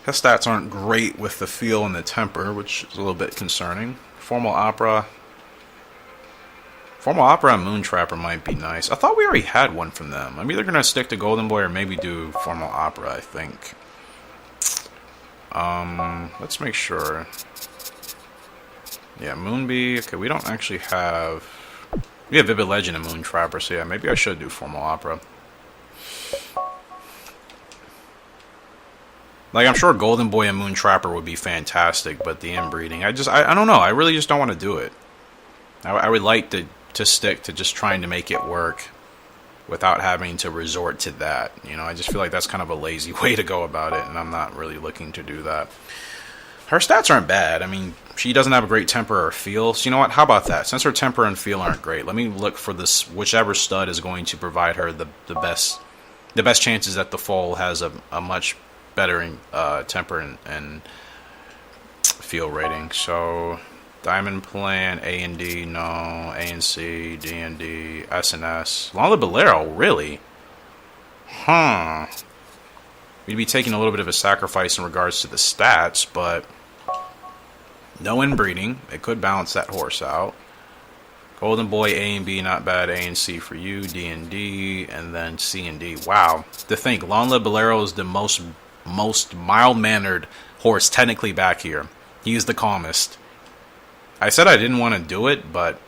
his stats aren't great with the feel and the temper, which is a little bit concerning. Formal Opera and Moon Trapper might be nice. I thought we already had one from them. I'm either going to stick to Golden Boy or maybe do Formal Opera, I think. Let's make sure. Yeah, Moonbee. Okay, we don't actually have... We have Vivid Legend and Moon Trapper, so yeah, maybe I should do Formal Opera. Like, I'm sure Golden Boy and Moon Trapper would be fantastic, but the inbreeding, I don't know. I really just don't want to do it. I would like to stick to just trying to make it work without having to resort to that. You know, I just feel like that's kind of a lazy way to go about it, and I'm not really looking to do that. Her stats aren't bad. I mean, she doesn't have a great temper or feel. So you know what? How about that? Since her temper and feel aren't great, let me look for this whichever stud is going to provide her the best chances that the foal has a much better temper and feel rating. So Diamond Plan, A and D, no. A and C, D and D, S and S. Lala Bolero, really? Huh. We'd be taking a little bit of a sacrifice in regards to the stats, but no inbreeding. It could balance that horse out. Golden Boy, A and B, not bad. A and C for you, D and D, and then C and D. Wow. To think, Lala Bolero is the most mild-mannered horse technically back here. He's the calmest. I said I didn't want to do it, but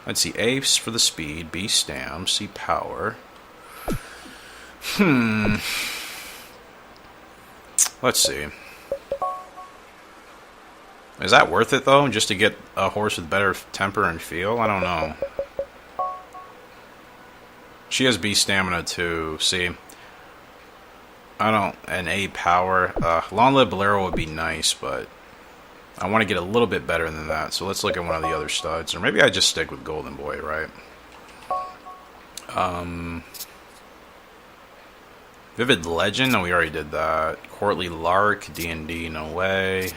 let's see. A for the speed, B stam, C power. Let's see. Is that worth it, though, just to get a horse with better temper and feel? I don't know. She has B stamina, too. See? And A power. Long Live Bolero would be nice, but I want to get a little bit better than that. So let's look at one of the other studs. Or maybe I just stick with Golden Boy, right? Vivid Legend? No, we already did that. Courtly Lark, D&D, no way.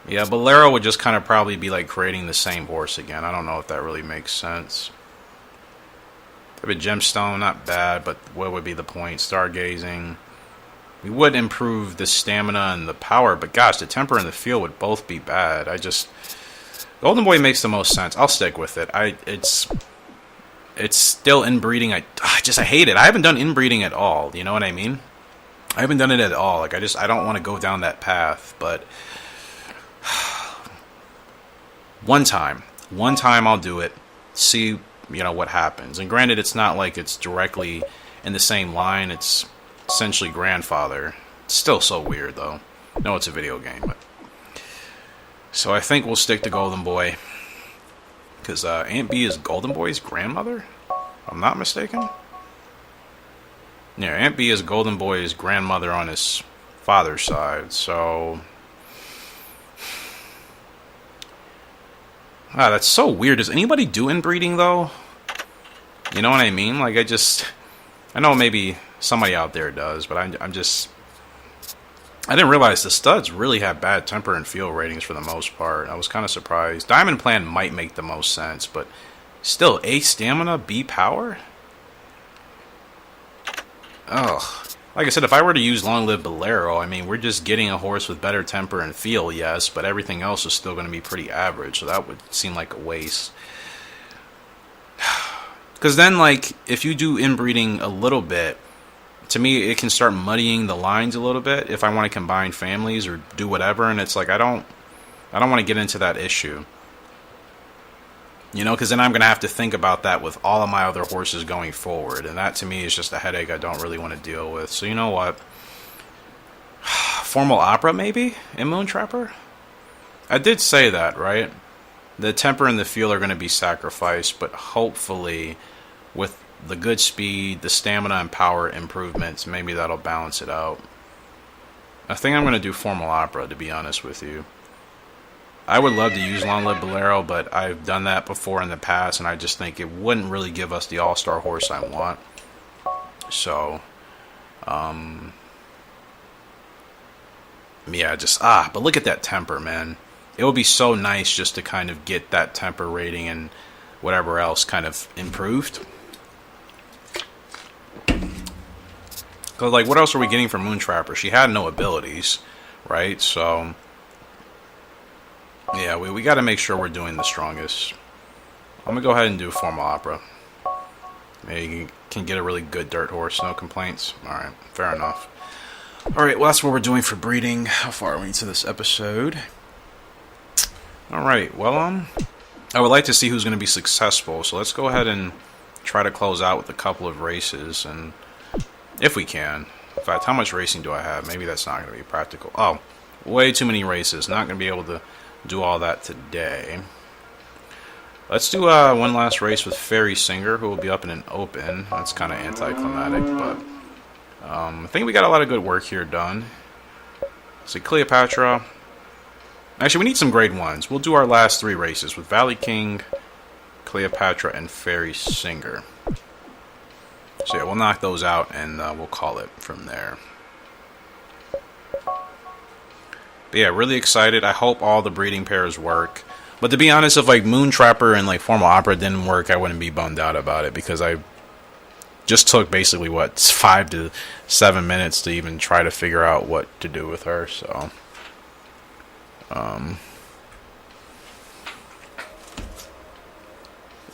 Yeah, Bolero would just kind of probably be like creating the same horse again. I don't know if that really makes sense. Vivid Gemstone, not bad, but what would be the point? Stargazing. We would improve the stamina and the power, but gosh, the temper and the feel would both be bad. Golden Boy makes the most sense. I'll stick with it. It's still inbreeding. I hate it. I haven't done inbreeding at all. You know what I mean? I haven't done it at all. Like, I don't want to go down that path, but one time I'll do it. See, what happens. And granted, it's not like it's directly in the same line. It's essentially grandfather. It's still so weird, though. No, it's a video game, but so I think we'll stick to Golden Boy. Because Aunt B is Golden Boy's grandmother? If I'm not mistaken. Yeah, Aunt B is Golden Boy's grandmother on his father's side, so... that's so weird. Does anybody do inbreeding, though? You know what I mean? Like, I know maybe somebody out there does, but I'm just... I didn't realize the studs really have bad temper and feel ratings for the most part. I was kind of surprised. Diamond Plan might make the most sense, but still, A stamina, B power? Ugh. Like I said, if I were to use Long Live Bolero, I mean, we're just getting a horse with better temper and feel, yes, but everything else is still going to be pretty average, so that would seem like a waste. Because then, like, if you do inbreeding a little bit, to me, it can start muddying the lines a little bit if I want to combine families or do whatever, and it's like, I don't want to get into that issue. You know, because then I'm going to have to think about that with all of my other horses going forward. And that, to me, is just a headache I don't really want to deal with. So, you know what? Formal Opera, maybe? In Moontrapper? I did say that, right? The temper and the feel are going to be sacrificed. But hopefully, with the good speed, the stamina and power improvements, maybe that'll balance it out. I think I'm going to do Formal Opera, to be honest with you. I would love to use Long Live Bolero, but I've done that before in the past, and I just think it wouldn't really give us the all-star horse I want. So, yeah, but look at that temper, man. It would be so nice just to kind of get that temper rating and whatever else kind of improved. Because, like, what else are we getting from Moontrapper? She had no abilities, right? So... yeah, we got to make sure we're doing the strongest. I'm going to go ahead and do Formal Opera. Maybe you can get a really good dirt horse, no complaints. Alright, fair enough. Alright, well, that's what we're doing for breeding. How far are we into this episode? Alright, well, I would like to see who's going to be successful. So let's go ahead and try to close out with a couple of races. And if we can. In fact, how much racing do I have? Maybe that's not going to be practical. Oh, way too many races. Not going to be able to do all that today. Let's do one last race with Fairy Singer, who will be up in an open. That's kind of anticlimactic, but I think we got a lot of good work here done. See, Cleopatra. Actually, we need some grade 1s. We'll do our last 3 races with Valley King, Cleopatra, and Fairy Singer. So yeah, we'll knock those out, and we'll call it from there. But yeah, really excited. I hope all the breeding pairs work. But to be honest, if like Moontrapper and like Formal Opera didn't work, I wouldn't be bummed out about it, because I just took basically, what, 5 to 7 minutes to even try to figure out what to do with her. So,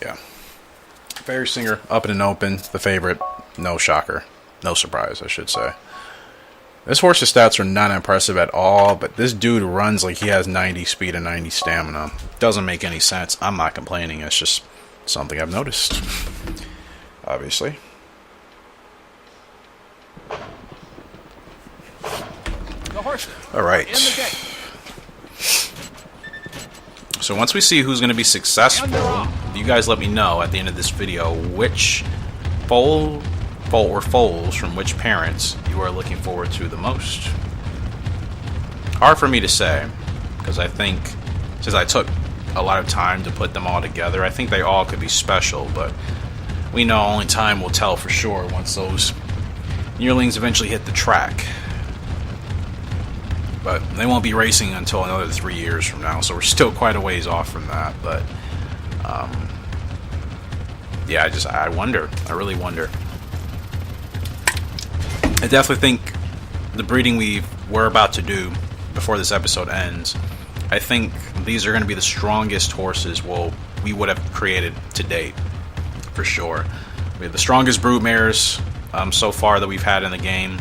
yeah. Fairy Singer, up in an open, the favorite. No shocker. No surprise, I should say. This horse's stats are not impressive at all, but this dude runs like he has 90 speed and 90 stamina. Doesn't make any sense. I'm not complaining. It's just something I've noticed. Obviously. The horses. All right. In the gate. So once we see who's going to be successful, you guys let me know at the end of this video which foal or foals from which parents you are looking forward to the most. Hard for me to say, because I think since I took a lot of time to put them all together, I think they all could be special, but we know only time will tell for sure once those yearlings eventually hit the track. But they won't be racing until another 3 years from now, so we're still quite a ways off from that. But yeah, I wonder. I really wonder. I definitely think the breeding we're about to do before this episode ends, I think these are going to be the strongest horses we would have created to date, for sure. We have the strongest broodmares so far that we've had in the game.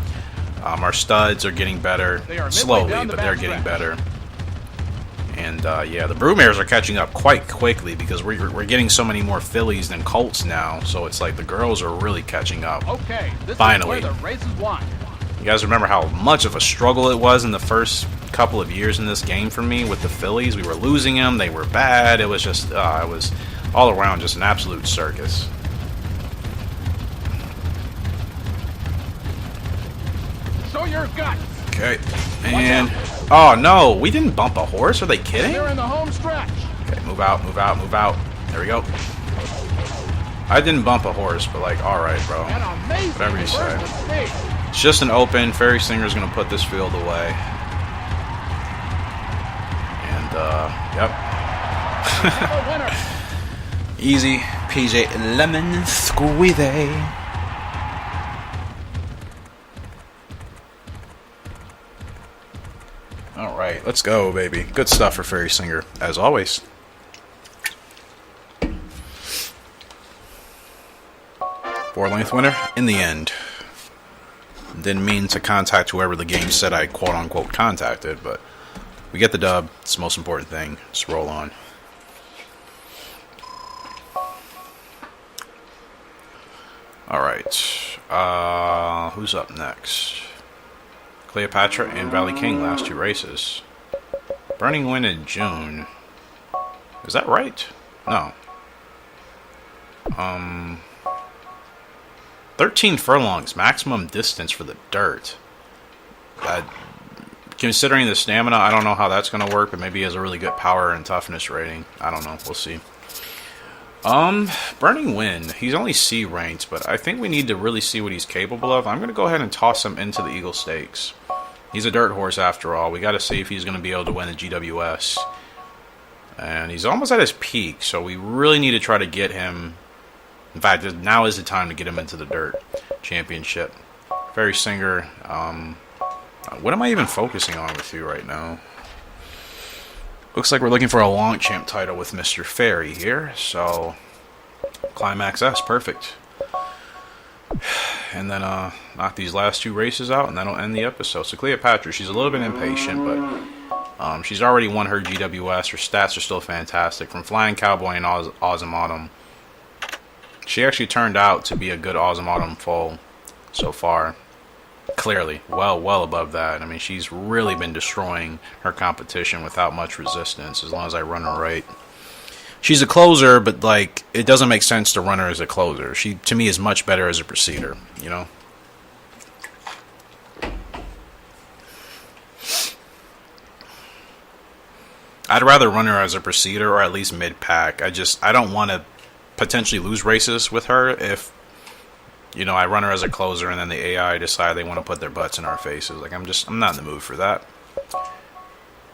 Our studs are getting better, slowly, but they're getting better. And yeah, the broodmares are catching up quite quickly, because we're getting so many more fillies than colts now. So it's like the girls are really catching up. Okay, this finally. is where the race is won. You guys remember how much of a struggle it was in the first couple of years in this game for me with the fillies? We were losing them, they were bad. It was just, it was all around just an absolute circus. Show your guts. Okay, and oh no, we didn't bump a horse. Are they kidding? They're in the home stretch. Okay, move out, move out, move out. There we go. I didn't bump a horse, but like, alright, bro. An amazing Whatever you say. burst of speed. It's just an open. Fairy Singer's going to put this field away. And, yep. A winner. Easy PJ Lemon Squeezy. Alright, let's go, baby. Good stuff for Fairy Singer, as always. Four-length winner in the end. Didn't mean to contact whoever the game said I quote-unquote contacted, but we get the dub. It's the most important thing. Just roll on. Alright. Who's up next? Cleopatra and Valley King, last two races. Burning Wind in June. Is that right? No. 13 furlongs, maximum distance for the dirt. Considering the stamina, I don't know how that's going to work, but maybe he has a really good power and toughness rating. I don't know. We'll see. Burning Wind. He's only C ranked, but I think we need to really see what he's capable of. I'm going to go ahead and toss him into the Eagle Stakes. He's a dirt horse after all. We got to see if he's going to be able to win the GWS. And he's almost at his peak, so we really need to try to get him. In fact, now is the time to get him into the Dirt Championship. Fairy Singer, what am I even focusing on with you right now? Looks like we're looking for a Longchamp title with Mr. Fairy here, so Climax S, perfect. And then knock these last two races out, and that'll end the episode. So Cleopatra, she's a little bit impatient, but she's already won her GWS. Her stats are still fantastic. From Flying Cowboy and Awesome Autumn, she actually turned out to be a good Awesome Autumn foal so far. Clearly, well above that. I mean, she's really been destroying her competition without much resistance, as long as I run her right. She's a closer, but like, it doesn't make sense to run her as a closer. She, to me, is much better as a procedure, you know? I'd rather run her as a procedure or at least mid-pack. I don't want to potentially lose races with her if, you know, I run her as a closer and then the AI decide they want to put their butts in our faces. Like, I'm not in the mood for that.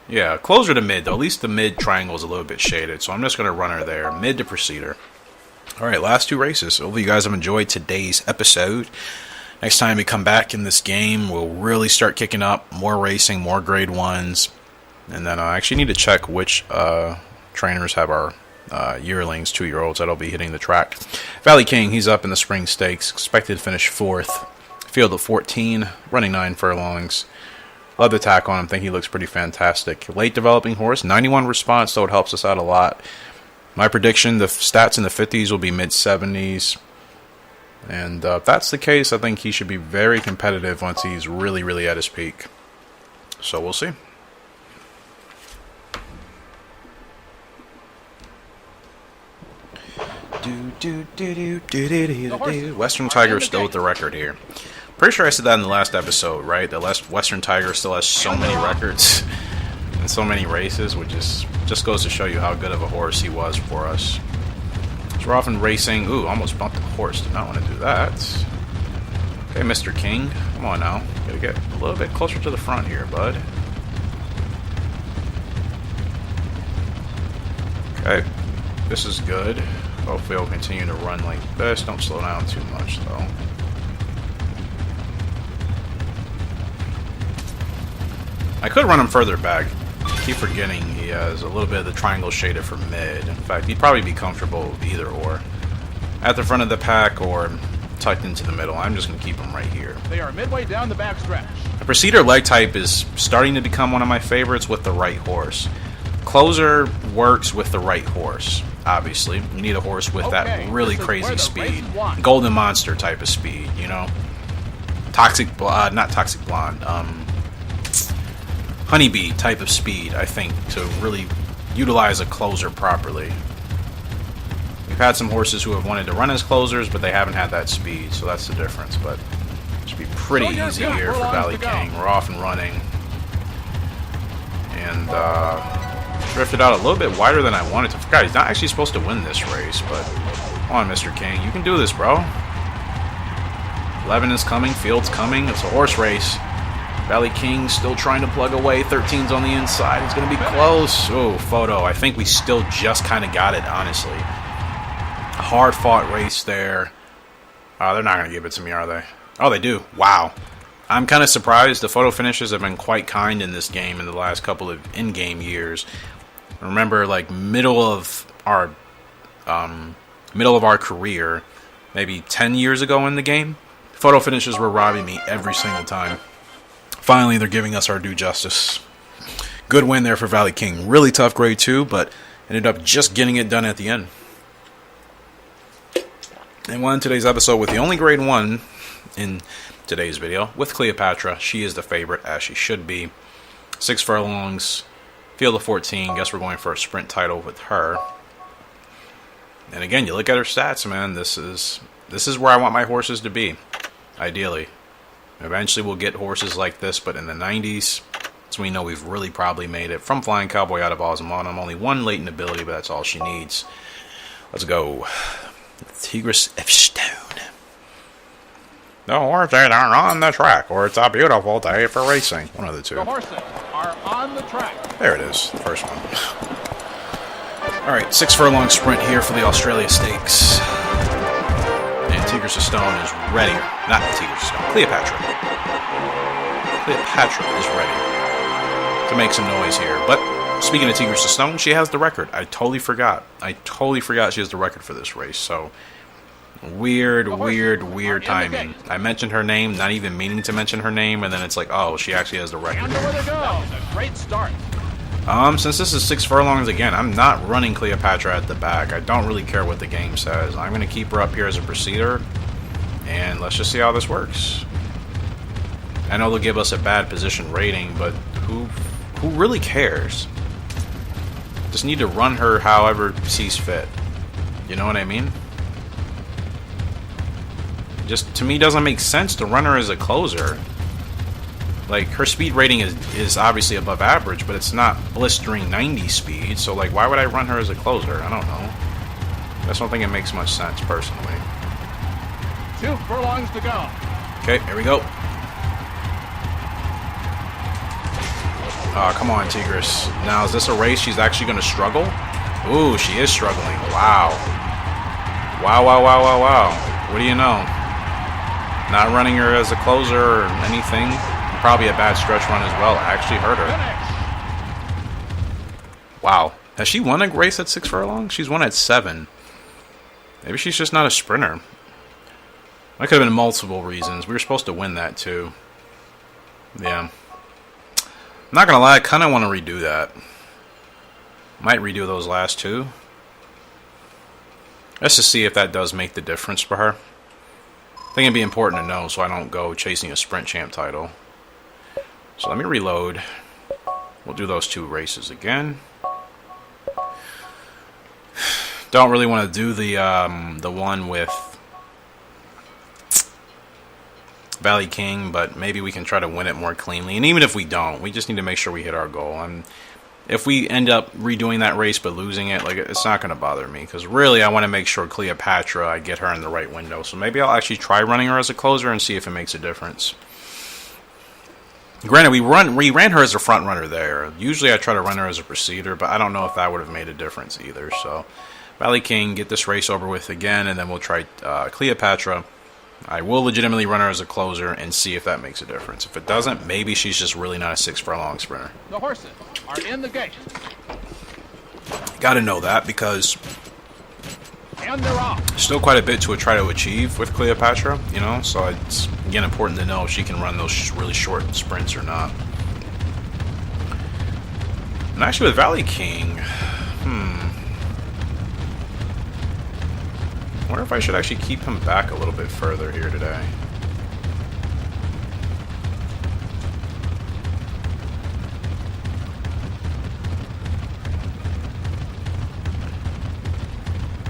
Yeah, closer to mid, though. At least the mid triangle is a little bit shaded, so I'm just going to run her there. Mid to procedure. Alright, last two races. Hopefully you guys have enjoyed today's episode. Next time we come back in this game, we'll really start kicking up. More racing, more grade 1s. And then I actually need to check which trainers have our yearlings, 2-year-olds, that'll be hitting the track. Valley King, he's up in the Spring Stakes. Expected to finish 4th. Field of 14, running 9 furlongs. Love the tack on him. Think he looks pretty fantastic. Late developing horse, 91 response, so it helps us out a lot. My prediction, the stats in the 50s will be mid-70s. And if that's the case, I think he should be very competitive once he's really at his peak. So we'll see. Western Tiger is still with the record here. Pretty sure I said that in the last episode, right? The Western Tiger still has so many records and so many races, which just goes to show you how good of a horse he was for us. So we're often racing. Ooh, almost bumped the horse. Did not want to do that. Okay, Mr. King. Come on now. Gotta get a little bit closer to the front here, bud. Okay. This is good. Hopefully he'll continue to run like this. Don't slow down too much, though. I could run him further back. I keep forgetting he has a little bit of the triangle shaded for mid. In fact, he'd probably be comfortable with either or. At the front of the pack or tucked into the middle. I'm just going to keep him right here. They are midway down the backstretch. The Procedure leg type is starting to become one of my favorites with the right horse. Closer works with the right horse, obviously. You need a horse with that really crazy speed. Golden Monster type of speed, you know? Not Toxic Blonde. Honeybee type of speed, I think, to really utilize a closer properly. We've had some horses who have wanted to run as closers, but they haven't had that speed, so that's the difference. But it should be pretty easy here for Valley King. We're off and running. And drifted out a little bit wider than I wanted to. I forgot, he's not actually supposed to win this race, but Come on, Mr. King. You can do this, bro. 11 is coming. Field's coming. It's a horse race. Valley King still trying to plug away. 13's on the inside. It's going to be close. Oh, photo. I think we still just kind of got it, honestly. A hard-fought race there. They're not going to give it to me, are they? Oh, they do. Wow. I'm kind of surprised. The photo finishes have been quite kind in this game in the last couple of in-game years. Remember, like, middle of our career, maybe 10 years ago in the game, photo finishes were robbing me every single time. Finally, they're giving us our due justice. Good win there for Valley King. Really tough grade 2, but ended up just getting it done at the end. And we'll end today's episode with the only grade 1 in today's video with Cleopatra. She is the favorite, as she should be. 6 furlongs, field of 14. Guess we're going for a sprint title with her. And again, you look at her stats, man. This is where I want my horses to be, ideally. Eventually, we'll get horses like this, but in the 90s, so we know we've really probably made it. From Flying Cowboy out of Osmautum, only 1 latent ability, but that's all she needs. Let's go. Tigris of Stone. The horses are on the track, or it's a beautiful day for racing. One of the two. The horses are on the track. There it is, the first one. Alright, 6 furlong sprint here for the Australia Stakes. And Tigris of Stone is ready. Not Tigris of Stone, Cleopatra. Cleopatra is ready to make some noise here. But speaking of Tigris of Stone, she has the record. I totally forgot. She has the record for this race. So, weird timing. I mentioned her name, not even meaning to mention her name, and then it's like, oh, she actually has the record. That was a great start. Since this is 6 furlongs again, I'm not running Cleopatra at the back. I don't really care what the game says. I'm going to keep her up here as a procedure, and let's just see how this works. I know they'll give us a bad position rating, but who really cares? Just need to run her however sees fit. You know what I mean? Just, to me, doesn't make sense to run her as a closer. Like, her speed rating is obviously above average, but it's not blistering 90 speed, so, like, why would I run her as a closer? I don't know. I just don't think it makes much sense, personally. 2 furlongs to go. Okay, here we go. Come on, Tigris. Now, is this a race she's actually going to struggle? Ooh, she is struggling. Wow. Wow. What do you know? Not running her as a closer or anything. Probably a bad stretch run as well. Actually hurt her. Wow. Has she won a race at 6 furlongs? She's won at 7. Maybe she's just not a sprinter. That could have been multiple reasons. We were supposed to win that too. Yeah. I'm not going to lie, I kind of want to redo that. Might redo those last 2. Let's just see if that does make the difference for her. I think it'd be important to know so I don't go chasing a sprint champ title. So let me reload. We'll do those 2 races again. Don't really want to do the one with Valley King, but maybe we can try to win it more cleanly. And even if we don't, we just need to make sure we hit our goal. And if we end up redoing that race but losing it, like, it's not going to bother me. Because really, I want to make sure Cleopatra, I get her in the right window. So maybe I'll actually try running her as a closer and see if it makes a difference. Granted, we ran her as a front runner there. Usually I try to run her as a procedure, but I don't know if that would have made a difference either. So, Valley King, get this race over with again, and then we'll try Cleopatra. I will legitimately run her as a closer and see if that makes a difference. If it doesn't, maybe she's just really not a 6 furlong sprinter. The horses are in the gate. Got to know that because And they're off. still quite a bit to try to achieve with Cleopatra, you know, so it's, again, important to know if she can run those really short sprints or not. And actually with Valley King, I wonder if I should actually keep him back a little bit further here today.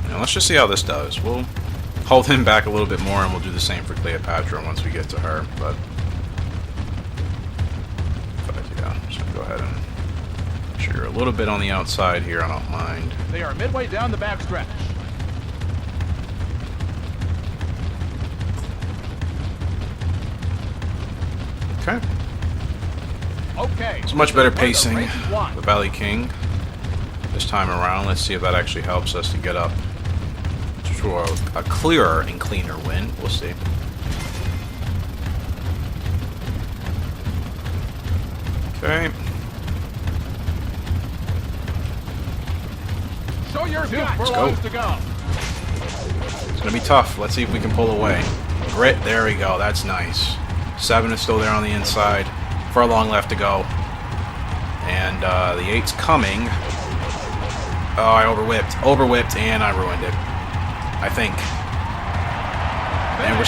Now let's just see how this does. We'll hold him back a little bit more, and we'll do the same for Cleopatra once we get to her. But yeah, I'm just gonna go ahead and make sure you're a little bit on the outside here. I don't mind. They are midway down the backstretch. Okay. Okay. It's much better We're the pacing. race one. The Valley King this time around. Let's see if that actually helps us to get up to a clearer and cleaner win. We'll see. Okay. Show your guts. Let's Furlongs go. to go. It's going to be tough. Let's see if we can pull away. Grit. There we go. That's nice. 7 is still there on the inside. Furlong left to go. And the 8's coming. Oh, I overwhipped. Overwhipped, and I ruined it. I think. And we're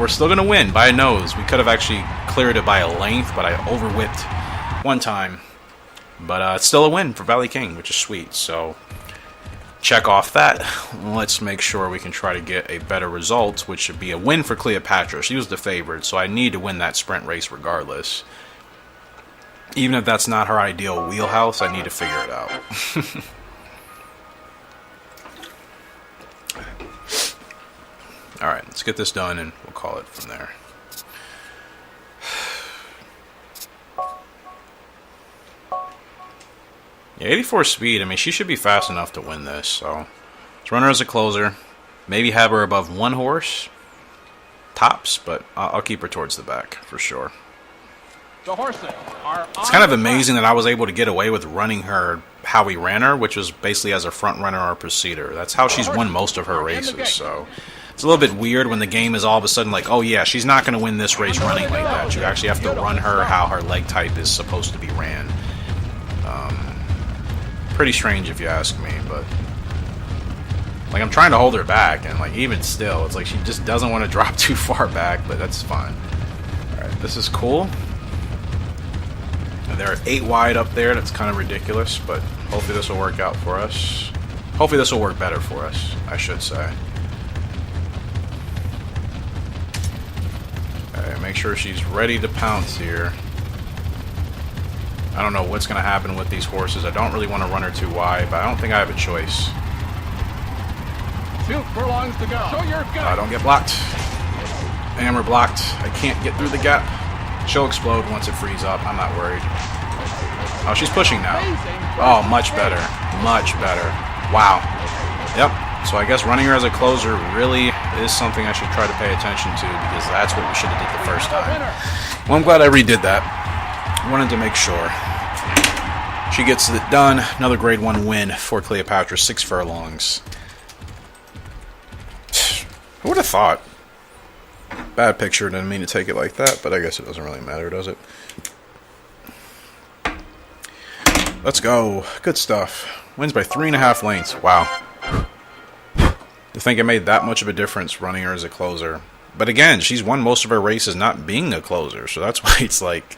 still gonna win by a nose. We could have actually cleared it by a length, but I overwhipped one time. But it's still a win for Valley King, which is sweet. So check off that. Let's make sure we can try to get a better result, which should be a win for Cleopatra. She was the favorite, so I need to win that sprint race regardless. Even if that's not her ideal wheelhouse, I need to figure it out. Alright, let's get this done and we'll call it from there. Yeah, 84 speed, I mean, she should be fast enough to win this, so let's run her as a closer. Maybe have her above 1 horse. Tops, but I'll keep her towards the back, for sure. The horses are It's kind of amazing that I was able to get away with running her how we ran her, which was basically as a front runner or preceder. That's how she's won most of her races, so it's a little bit weird when the game is all of a sudden like, oh yeah, she's not going to win this race running like that. You actually have to run her how her leg type is supposed to be ran. Pretty strange if you ask me, but like I'm trying to hold her back, and like even still, it's like she just doesn't want to drop too far back, but that's fine. Alright, this is cool. And there are 8 wide up there, that's kind of ridiculous, but hopefully this will work out for us. Hopefully this will work better for us, I should say. Okay, make sure she's ready to pounce here. I don't know what's going to happen with these horses. I don't really want to run her too wide, but I don't think I have a choice. 2 furlongs to go. Show your guts. Don't get blocked. And we're blocked. I can't get through the gap. She'll explode once it frees up. I'm not worried. Oh, she's pushing now. Oh, much better. Much better. Wow. Yep. So I guess running her as a closer really is something I should try to pay attention to, because that's what we should have did the first time. Well, I'm glad I redid that. Wanted to make sure. She gets it done. Another grade 1 win for Cleopatra. 6 furlongs. Who would have thought? Bad picture. Didn't mean to take it like that, but I guess it doesn't really matter, does it? Let's go. Good stuff. Wins by 3.5 lengths. Wow. To think it made that much of a difference running her as a closer. But again, she's won most of her races not being a closer, so that's why it's like,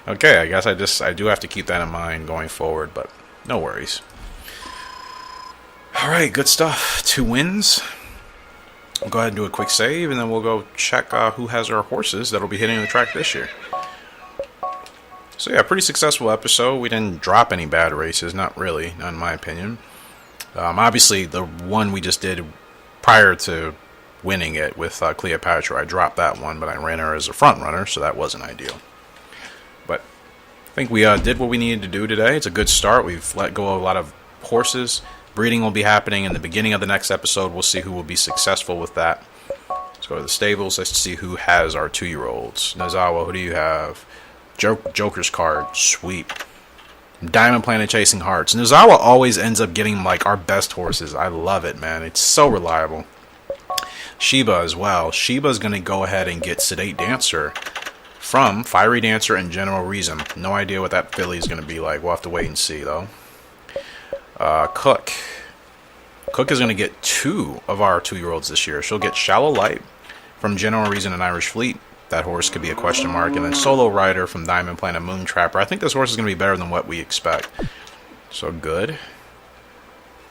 okay, I guess I do have to keep that in mind going forward, but no worries. Alright, good stuff. 2 wins. We'll go ahead and do a quick save, and then we'll go check who has our horses that'll be hitting the track this year. So yeah, pretty successful episode. We didn't drop any bad races, not really, not in my opinion. Obviously, the one we just did prior to winning it with Cleopatra, I dropped that one, but I ran her as a front runner, so that wasn't ideal. But I think we did what we needed to do today. It's a good start. We've let go of a lot of horses. Breeding will be happening in the beginning of the next episode. We'll see who will be successful with that. Let's go to the stables. Let's see who has our 2-year-olds. Nozawa, who do you have? Joker's card. Sweet. Diamond Planet Chasing Hearts. Nozawa always ends up getting like our best horses. I love it, man. It's so reliable. Sheba as well. Sheba's going to go ahead and get Sedate Dancer from Fiery Dancer and General Reason. No idea what that filly is going to be like. We'll have to wait and see, though. Cook. Cook is going to get 2 of our 2-year-olds this year. She'll get Shallow Light from General Reason and Irish Fleet. That horse could be a question mark. And then Solo Rider from Diamond Planet Moon Trapper. I think this horse is going to be better than what we expect. So good.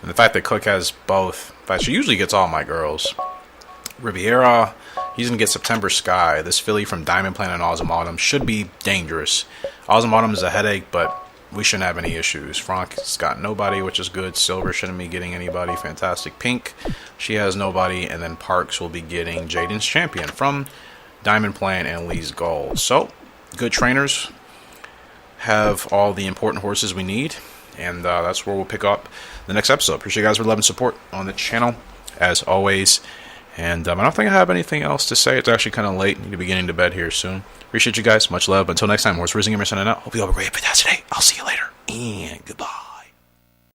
And the fact that Cook has both. In fact, she usually gets all my girls. Riviera, he's going to get September Sky. This filly from Diamond Planet and Autumn Autumn should be dangerous. Autumn Autumn is a headache, but we shouldn't have any issues. Frank's got nobody, which is good. Silver shouldn't be getting anybody. Fantastic Pink, she has nobody. And then Parks will be getting Jaden's Champion from Diamond Planet and Lee's Gold. So, good trainers have all the important horses we need, and that's where we'll pick up the next episode. Appreciate you guys for love and support on the channel, as always. And I don't think I have anything else to say. It's actually kind of late. Need to be getting to bed here soon. Appreciate you guys. Much love. Until next time, Horse Racing Gamer signing out. Hope you all have a great day today. I'll see you later. And goodbye.